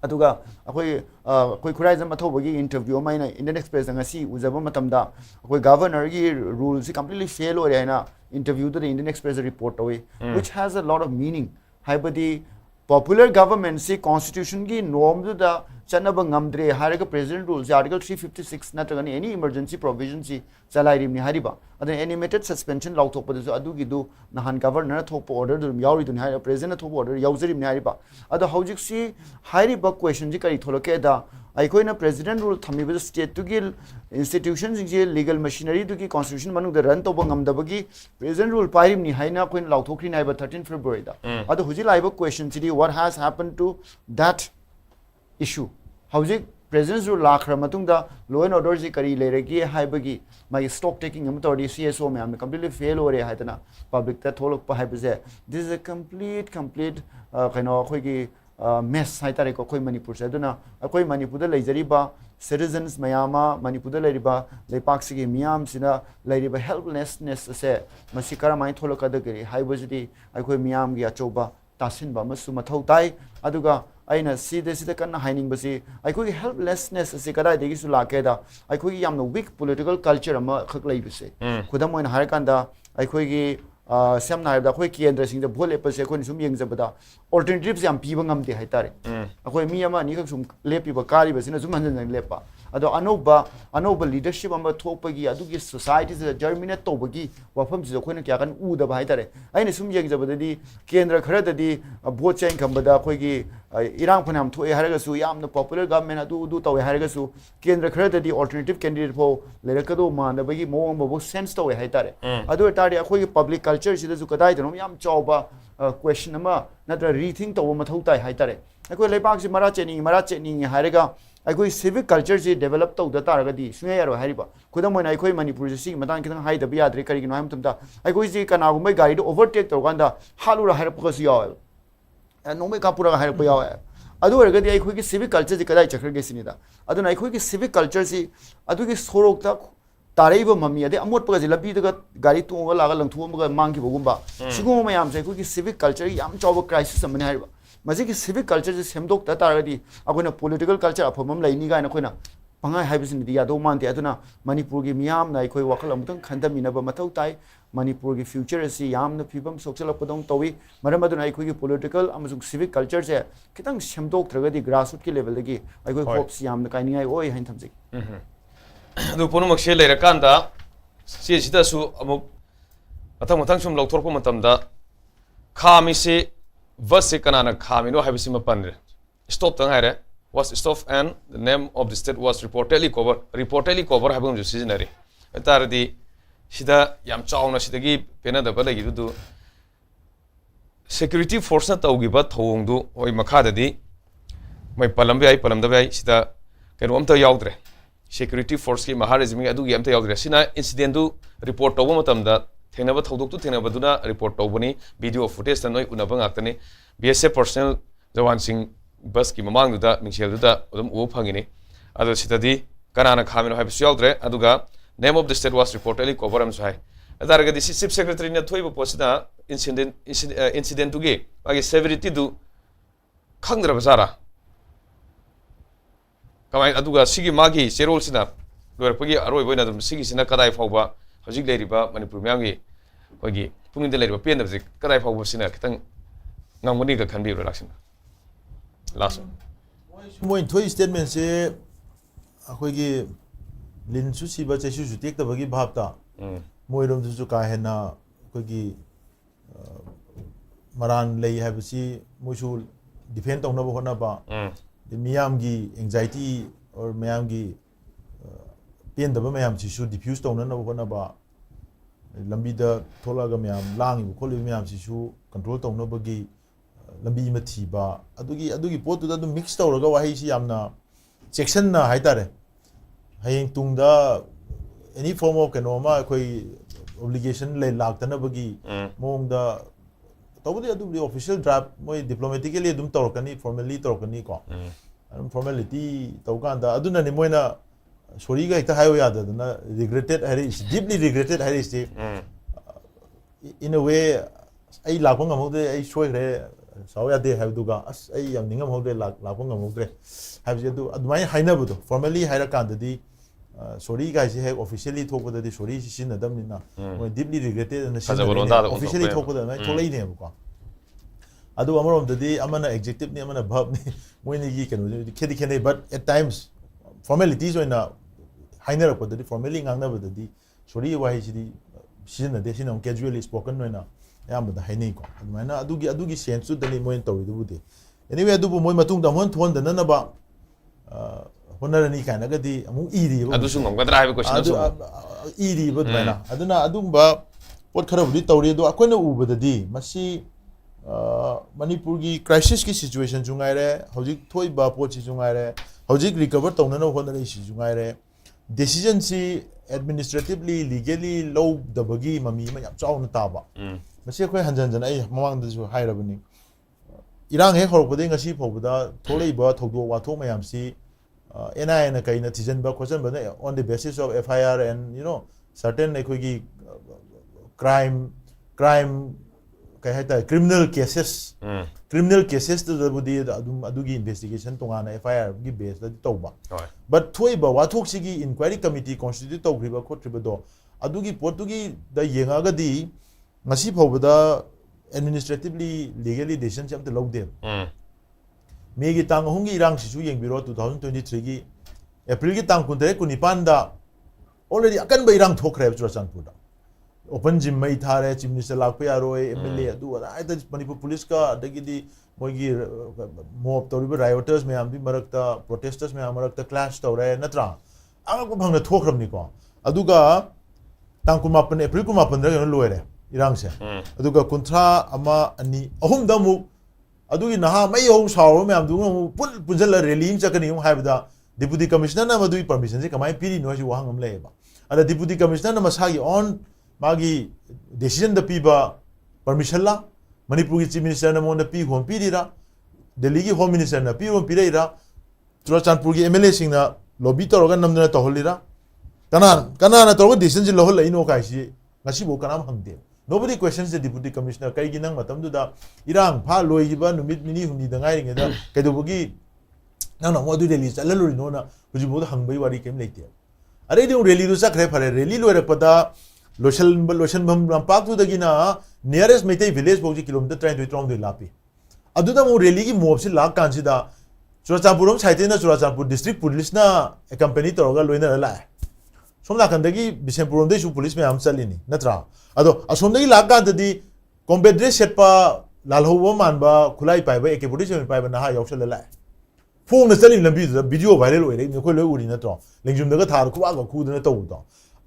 अदुगा अखोई खुराइजम अथौबगी interview माइना Indian express ngasi उजबा मतमदा अखोई governor की rule से कंप्लीटली फेल हो रहा है ना इंटरव्यू तो इंडियन एक्सप्रेस रिपोर्ट हुई which has a lot of meaning हाइबदी पॉपुलर गवर्नमेंट से कॉन्स्टिट्यूशन की नॉर्म द चनब ngamdre हारगा प्रेसिडेंट रूल से आर्टिकल 356 नत्रगनी एनी इमरजेंसी प्रोविजन से चलाइरिम नि हारिबा अदन एनिमेटेड सस्पेंशन लाउथोपद अदुगी दु नहान गवर्नर थोप ऑर्डर दुम यावरि दुन हाइ प्रेसिडेंट थोप ऑर्डर यावजरिम नि हारिबा अद हौजिक सी हारिबा क्वेश्चन जी करी थोलके दा अखोइना प्रेसिडेंट रूल थमिबद स्टेट तुगी इंस्टीट्यूशन जे लीगल मशीनरी तुगी कॉन्स्टिट्यूशन मनु द रन तोब ngamdabagi प्रेसिडेंट रूल पाइरिम नि हाइना कोइन लाउथोखरि नाइबा 13 फरवरी दा अद हुजि लाइबा क्वेश्चन सिदी what has happened to that issue हौजिक प्रेसिडेंट रूल लाखर मतुंगदा लॉ एंड ऑर्डर जी करी लेरेगी हाइबगी माई स्टॉक टेकिंग हम तोडी सीएसओ में हम कंप्लीटली फेल हो रे हाइतना पब्लिक ता थोलक प हाइबजे दिस इज अ कंप्लीट कइनो अखोइगी mess hai tare ko khoi manipur se aduna akoi manipur da leijariba citizens mayama manipur da leiriba lepak sigi miyam sina leiriba helplessness se masi karamai tholoka da gari haibajidi akoi miyam gi achoba tasin ba masu mathau tai aduga aina sida kan haining basi akoi helplessness se kadai degi su lake da akoi yamna weak political culture ama khak lai bise khudam moin har kan da akoi gi sem na da khoi kendra sing da bole pa se khoi sum yeng jabada alternatives yam pi bangam de haitare akoi mi ama ni khak sum lepi ba kari ba sina sum han jan lepa ado anoba leadership ama thopagi adugi society se germinate tobagi wafam ji khoi na kya kan u da ba haitare aina sum yeng jabada di kendra khara da di vote chain khambada khoi gi irang phanam thoi haraga su yamna popular government adu tawe haraga su kendra khara da di alternative candidate pho lerakado ma na bagi mo mo sense tawe haitare adu tari khoi public culture sida su kadai dano yam chawba question ama natra rethink taw ma thau tai haitare akoi lepak si mara cheni haraga akoi civic culture si develop taw da taraga di suya yaro hariba khudam moina akoi manipur si matang kitang hai da biya dre kari gino ham tumta akoi si kana gumbai gari do overtake taw ganda halura harapka si yaw nome ka pura harapka yaw adu warga di akoi ki civic culture si kadai chakra ge sinida adu na akoi ki civic culture si adu ki sorok ta तारेब मम्मी अदे अमोट पगा जिला B दगा गाड़ी तुंगा लागा लंगथु मगा मांग की बगुंबा सिगो मयाम से कोई सिविक कल्चर याम चौब क्राइसिस हमने हाइबा मजे की सिविक कल्चर से सेमदोक ता तारगदी अगोना पॉलिटिकल कल्चर अफमम लाइनी गायना खोइना पंगा हाइबिसिन दिया दो मानते अदुना मणिपुर की मियाम नाइ खोइ वखल अमतंग खंदमिनब मथौ ताइ मणिपुर की फ्यूचर से यामना फिबम सोक्चलपदों तवी मरम अदुना अखोइ की पॉलिटिकल अमजुग सिविक कल्चर से खितंग सेमदोक थ्रगदी ग्रासरूट की लेवल दगी अखोइ होप्स यामना काइनिंगाइ ओइ हाइन थमजि ꯑꯗꯨ ꯄꯨꯝꯅꯃꯛꯁꯦ ꯂꯩꯔꯀꯥꯟꯗ ꯁꯤꯗꯁꯨ ꯑꯃꯨꯛ ꯃꯊꯪ ꯁꯨꯝ ꯂꯧꯊꯣꯔꯛꯄ ꯃꯇꯝꯗ ꯈꯥꯝꯃꯤꯁꯤ ꯕꯁꯁꯦ ꯀꯅꯥꯅ ꯈꯥꯝꯃꯤꯅꯣ ꯍꯥꯏꯕꯁꯤꯃ ꯄꯟꯗ꯭ꯔꯦ ꯁ꯭ꯇꯣꯞꯇꯪ ꯍꯥꯏꯔꯦ was stopped and the name of the state was reportedly covered ꯍꯥꯏꯕ ꯑꯃꯁꯨ ꯁꯤꯖꯤꯟꯅꯔꯤ ꯑꯗꯨꯇꯥꯔꯗꯤ ꯁꯤꯗ ꯌꯥꯝ ꯆꯥꯎꯅ ꯁꯤꯗꯒꯤ ꯄꯦꯟꯅꯗꯕ ꯂꯩꯈꯤꯕꯗꯨ ꯁꯦꯀ꯭ꯌꯨꯔꯤꯇꯤ ꯐꯣꯔꯁꯅ ꯇꯧꯈꯤꯕ ꯊꯧꯑꯣꯡꯗꯨ ꯍꯣꯏ ꯃꯈꯥꯗꯗꯤ ꯃꯣꯏ ꯄꯜꯂꯝꯕ ꯌꯥꯏ ꯄꯜꯂꯝꯗꯕ ꯌꯥꯏ ꯁꯤꯗ ꯀꯩꯅꯣ ꯑꯝꯇ ꯌꯥꯎꯗ꯭ꯔꯦ security force ki maharizmi adugi amta yawdre sina incident du report tawba matamda thenaba thodok tu thenaba duna report tawbani video footage tanoi unaba ngaktani BSF personnel jawan sing bus ki mamang duda mingshel duda udum u phangini adu sitadi kanana khamino haibsu yawdre aduga name of the state was reportedly covered am sai adarga di chief secretary na thoiba posida incident du ge agi severity du khangdra bazara कमाई अदुगा सिगी मागी चेरोल सिना लोरपगी अरोय बोइना दम सिगी सिना कदाय फावबा हजिक लेरिबा मणिपुर म्यांगी होगी पुंगिंद लेरिबा पेन दबजे कदाय फावबा सिना खतंग ngangmani ga khanbi ro laksin last मोइन थोइ स्टेटमेंट से अखोइ गी लिन सु सिबा चेसु सु टेक तबगी भाबता मोइरोम सु का हेना अखोइ गी मरान लेइ हाबसी मोसु डिफेंड तौना बो होना बा मियाम की एंजाइटी और मैम की पेन दबा मैम सिसु डिफ्यूज तौना न होना बा लंबी द थोलागा मैम लांगी खोलि मैम सिसु कंट्रोल तौना बगी लंबी म थीबा अदुगी पोत द मिक्स तौरगा वाही सि यामना सेक्शन ना हाइतारे हयें तुंगदा एनी फॉर्म ऑफ कैनोमा कोई ऑब्लिगेशन ले लाक्तना बगी मोंगदा तबुदी अदुबी ऑफिशियल ड्राफ्ट मोय डिप्लोमेटिकली अदुम तौरकनी फॉर्मली तौरकनी को फॉर्मेलिटी तौकांदा अदुना नि मोयना सॉरी गा एकता हायो यादना रिग्रेटेड है डीपली रिग्रेटेड है इस इन अ वे आई लाखों ngमोदे आई सोयरे साव यादे हायदुगा अस आई याम निंगम होदे लाखों ngमोदे हायजे दु अदुमाय हायनाबदो फॉर्मली हायरा कांददी सॉरी गाइस है ऑफिशियली थोपददी सॉरी सिनदमनिना मोय डीपली रिग्रेटेड न ऑफिशियली थोपदा न थोलैने बको अदु अमरोमददी अमना एग्जेक्टिव नि अमना verb नि मोयनि gi kenu khedi khene but at times formalities oina hainarapodadi formally ngangnabadadi sorry why sidi sinade sinam casually spoken oina yamda hainei ko adumana adugi sense su dali moin tawridu bude anyway adu moy matung da mon thon da na ba honarani kana gadi amu iri adu su ngamgadra haiba question su iri badmana aduna adumba pot kharabudi tawri adu akoina ubadadi masi Manipur की crisis की situation जुंगाइरे हौजिक थोइबा पोची जुंगाइरे हौजिक recover तौनना होनरे सि जुंगाइरे decision सी administratively legally लो दबगी mummy म याम chown ताबा मसे खोय हंजन जन आई ममांग दसु हाइरबनी irang he hor koding ngasi phobda tholei ba thodo wa thok mayam si NI na kai na thijan ba question ba on the basis of FIR and you know certain ekhoi crime kai hata criminal cases to budi adugi investigation tongana FIR gi base da toba but thoi ba wa thok sigi inquiry committee constitute to griba khotriba do adugi portugi da yenga ga di ngasi phobda administratively legally decision cham te logde me gi tang hungi rang sisu yeng biro 2023 gi April gi tang kunde kunipan da already akan ba irang thokre churachanpur da open gym mai thare chief minister lakpa yaroi MLA adu ai da Manipur police ka adagi di mogi mob toriba rioters me ambi marakta protesters me amarakta clash tore natra anga ko bhangna thokram ni ko aduga tang kumapan April kumapan da loire irang se aduga kuntra ama ani ahum da mu adugi naha mai hong sawo me amdu mu punjala rally chakani mu haibda deputy commissioner na madui permission se kamai piri no si wahangam leba ada deputy commissioner na masagi on magi decision da piba permission la Manipur chief minister na mo na pi home piri ra Delhi ki home minister na pi home piri ra Churachandpur ki MLA sing na lobby toroga namna to holira kana na toroga decision ji lohol ino kai si ngasi bo kanam hangde nobody questions the deputy commissioner kai ginang matam du da irang pha loi ba numit mini humni da ngai ringa da kai do bogi na mo du Delhi chalaluri no na huji bo hangbai wari kem leite are di rally du sakre phare rally loire pada lotion bam rampak tu dagina nearest metai village bogi kilometer 33 lapi adu da mo rally gi mob si lak kan si da Churachandpur site na Churachandpur district police na accompany toroga loina la somla kandagi Bishenpur de su police me am chalini natra ado asomdagi lak kan di combat dress set pa lalhowa man ba khulai pai ba AK47 pai ba na ha yausal la phone na chalin lambi da video viral oi re khoi loi uri na to lengjum da ga thar khuwa ga khu da to to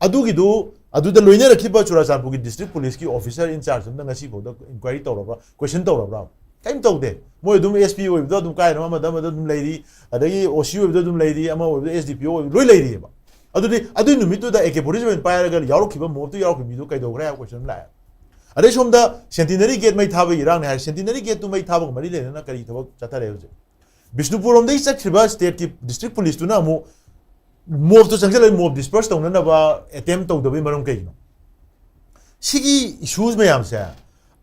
adu gi du adu da loina rakhiba Churachandpur ki district police ki officer in charge da ngasi bo da inquiry tawra question tawra kaim tawde moi dum SP oi da dum kai na ma da dum leiri adagi OC oi da dum leiri ama oi SDPO oi loi leiri ba adu numitu da AK47 paira ga yaru khiba mo tu yaru khibi du kai do gra question la are somda centenary gate mai thaba irang ne centenary gate tu mai thaba mari le na kari thaba chata re je Bishnupur om dei sakhiba state ki district police tu na mo mob to changjal mob disperse tong na ba attempt to do bi marum kai no sigi issues me am sa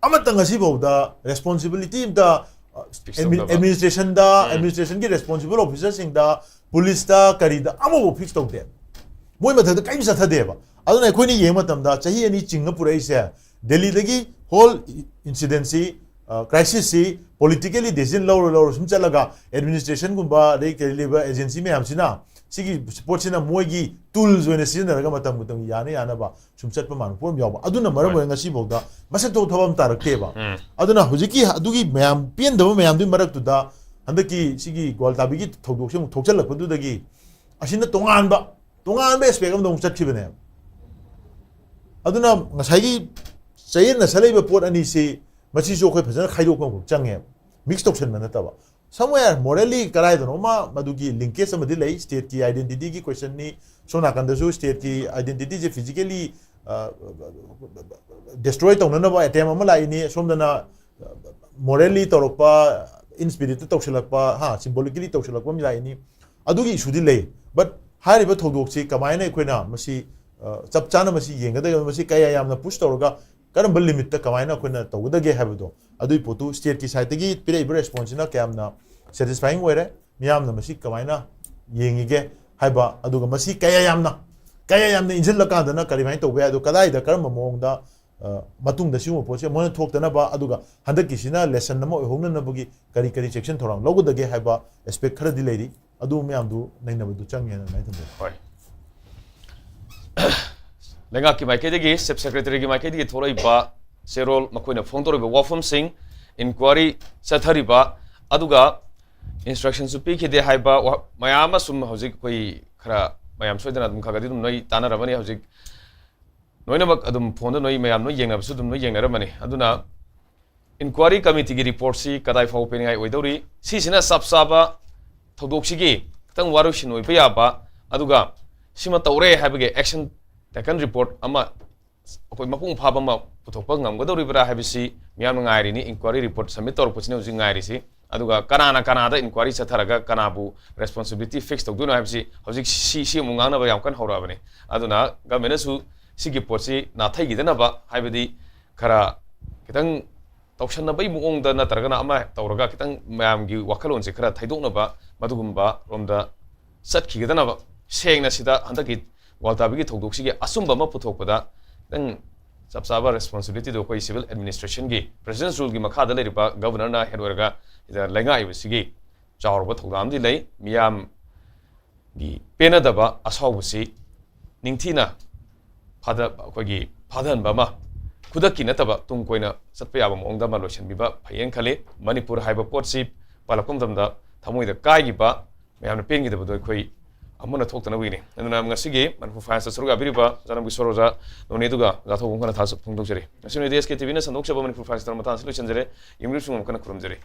amatang asi bo da responsibility da administration ki responsible officers sing da police da kari da amo fix to de moi ma da kai sa tha de ba aduna khoi ni yeng matam da chahi ani chinga purai se Delhi dagi whole incidency crisis si politically decision law sum chalaga administration gumba dei keliba agency me am sina sigi support sina moigi tools when sina raga matam yana ba sum chat pa man pom yaw ba aduna maram nga si boda masa to thobam tarak te ba aduna hujiki adugi mayam pien da mayam du marak tu da handaki sigi gol tabi gi thodok sem thokchalak pa du dagi asina tongan ba spek am dong chat khibane aduna ngasai chayin na salai ba pot ani si machi jo khoi phajana khaidok ko change mix option man ta ba somewhere morally karai do ma madugi linkage some delay state ki identity ki question ni sona kan da state ki identity je physically destroy tong na ba attempt am lai ni somdana morally torokpa in spirit tokselakpa ha symbolically tokselakpa mi lai ni adugi issue di lay but hari ba thodok chi kamai na khoina masi chap chana masi yenga da masi kaya yamna push toroga karam bal limit ta kamai na khoina tawdage habdo adui potu state ki side gi pire response na kamna satisfying were miyam na masi kamai na yengige haiba aduga masi kaya yamna injil la ka da na kari mai to be adu kadai da karam mong da matung da simu poche mon thok na ba aduga handak ki sina lesson na mo hongna na bugi kari section thorang logo dage haiba aspect khara di leiri adu miyam du nai na bu chang na nai thum hoi lenga ki mai ke degi sub secretary ki mai ke degi thorai ba serol makoina phone tor ba wafum sing inquiry sathari ba aduga instructions pi ke de haiba mayama sum hojik koi khara mayam soidana dum khagadi dum noi tana ramani hojik noina mak adum phone noi mayam no yengna su dum noi yengna ramani aduna inquiry committee gi report si kadai fau pe ngai oidori si sina sabsaba thodok sigi tang waru shin oi pa ya ba aduga sima tawre haibage action taken report ama ꯑꯩꯈꯣꯏ ꯃꯄꯨꯡ ꯐꯥꯕ ꯑꯃ ꯄꯨꯊꯣꯛꯄ ꯉꯝꯒꯗꯧꯔꯤꯕ꯭ꯔꯥ ꯍꯥꯏꯕꯁꯤ ꯃꯤꯌꯥꯝꯅ ꯉꯥꯏꯔꯤꯅꯤ enquiry report submit ꯇꯧꯔꯛꯄꯁꯤꯅ ꯍꯧꯖꯤꯛ ꯉꯥꯏꯔꯤꯁꯤ ꯑꯗꯨꯒ ꯀꯅꯥꯗ ꯏꯟꯀ꯭ꯋꯥꯏꯔꯤ ꯆꯠꯊꯔꯒ ꯀꯅꯥꯕꯨ ꯔꯦꯁꯄꯣꯟꯁꯤꯕꯤꯂꯤꯇꯤ ꯐꯤꯛꯁ ꯇꯧꯗꯣꯏꯅꯣ ꯍꯥꯏꯕꯁꯤ ꯍꯧꯖꯤꯛ ꯁꯤ ꯑꯃꯨꯛ ꯉꯥꯡꯅꯕ ꯌꯥꯝ ꯀꯟꯅ ꯍꯧꯔꯛꯑꯕꯅꯤ ꯑꯗꯨꯅ ꯒꯚꯔꯟꯃꯦꯟꯠꯅꯁꯨ ꯁꯤꯒꯤ ꯄꯣꯠꯁꯤ ꯅꯥꯊꯩꯈꯤꯗꯅꯕ ꯍꯥꯏꯕꯗꯤ ꯈꯔ ꯈꯤꯇꯪ ꯇꯧꯁꯟꯅꯕꯒꯤ ꯃꯑꯣꯡꯗ ꯅꯠꯇ꯭ꯔꯒꯅ ꯑꯃ ꯇꯧꯔꯒ ꯈꯤꯇꯪ ꯃꯌꯥꯝꯒꯤ ꯋꯥꯈꯜꯂꯣꯟꯁꯦ ꯈꯔ ꯊꯩꯗꯣꯛꯅꯕ ꯃꯗꯨꯒꯨꯝꯕ ꯔꯣꯝꯗ ꯆꯠꯈꯤꯒꯗꯅꯕ ꯁꯦꯡꯅ ꯁꯤꯗ ꯍꯟꯗꯛꯀꯤ ꯋꯥꯜꯇꯥꯕꯤꯒꯤ ꯊꯧꯗꯣꯛꯁꯤꯒꯤ ꯑꯆꯨꯝꯕ ꯑꯃ ꯄꯨꯊꯣꯛꯄꯗ ꯈꯤꯇꯪ ꯆꯞ ꯆꯥꯕ ꯔꯦꯁꯄꯣꯟꯁꯤꯕꯤꯂꯤꯇꯤꯗꯣ ꯑꯩꯈꯣꯏ ꯁꯤꯚꯤꯜ ꯑꯦꯗꯃꯤꯅꯤꯁꯇ꯭ꯔꯦꯁꯟꯒꯤ ꯄ꯭ꯔꯦꯁꯤꯗꯦꯟꯁ ꯔꯨꯜꯒꯤ ꯃꯈꯥꯗ ꯂꯩꯔꯤꯕ ꯒꯚꯔꯅꯔꯅ ꯍꯦꯗ ꯑꯣꯏꯔꯒ ꯂꯩꯉꯥꯛꯏꯕꯁꯤꯒꯤ ꯆꯥꯎꯔꯕ ꯊꯧꯗꯥꯡ ꯑꯃꯗꯤ ꯂꯩ ꯃꯤꯌꯥꯝꯒꯤ ꯄꯦꯟꯅꯗꯕ ꯑꯁꯥꯎꯕꯁꯤ ꯅꯤꯡꯊꯤꯅ ꯑꯩꯈꯣꯏꯒꯤ ꯐꯥꯊꯍꯟꯕ ꯑꯃ ꯈꯨꯗꯛꯀꯤ ꯅꯠꯇꯕ ꯇꯨꯡ ꯀꯣꯏꯅ ꯆꯠꯄ ꯌꯥꯕ ꯃꯑꯣꯡꯗ ꯑꯃ ꯂꯣꯏꯁꯤꯟꯕꯤꯕ ꯐꯩꯌꯦꯅ ꯈꯜꯂꯤ ꯃꯅꯤꯄꯨꯔ ꯍꯥꯏꯕ ꯄꯣꯠꯁꯤ ꯄꯥꯜꯂꯛꯄ ꯃꯇꯝꯗ ꯊꯃꯣꯏꯗ ꯀꯥꯏꯈꯤꯕ ꯃꯌꯥꯝꯅ ꯄꯦꯟꯈꯤꯗꯕꯗꯣ ꯑꯩꯈꯣꯏ ꯑꯃꯅ ꯊꯣꯛꯇꯅꯕꯒꯤꯅꯤ ꯑꯗꯨꯅ ꯉꯁꯤꯒꯤ ꯃꯅꯤꯄꯨꯔ ꯐꯥꯏꯟꯁꯇ ꯁꯔꯨꯛ ꯌꯥꯕꯤꯔꯤꯕ ꯑꯣꯖꯥ ꯑꯣꯖꯥ ꯅꯣꯅꯤ ꯑꯗꯨꯒ ꯑꯣꯖꯥ ꯊꯧꯕꯝ ꯈꯔ ꯐꯣꯡꯗꯣꯛꯆꯔꯤ ꯉꯁꯤ ꯅꯣꯏꯗꯤ SKTVꯅ ꯁꯟꯗꯣꯛꯆꯕ ꯃꯅꯤꯄꯨꯔ ꯐꯥꯏꯟꯁꯇ ꯃꯇꯥꯡꯁꯤ ꯂꯣꯏꯁꯤꯟꯖꯔꯦ ꯌꯨꯝꯂꯤꯁꯨ ꯑꯃꯨꯛ ꯀꯟꯅ ꯈꯨꯔꯨꯝꯖꯔꯤ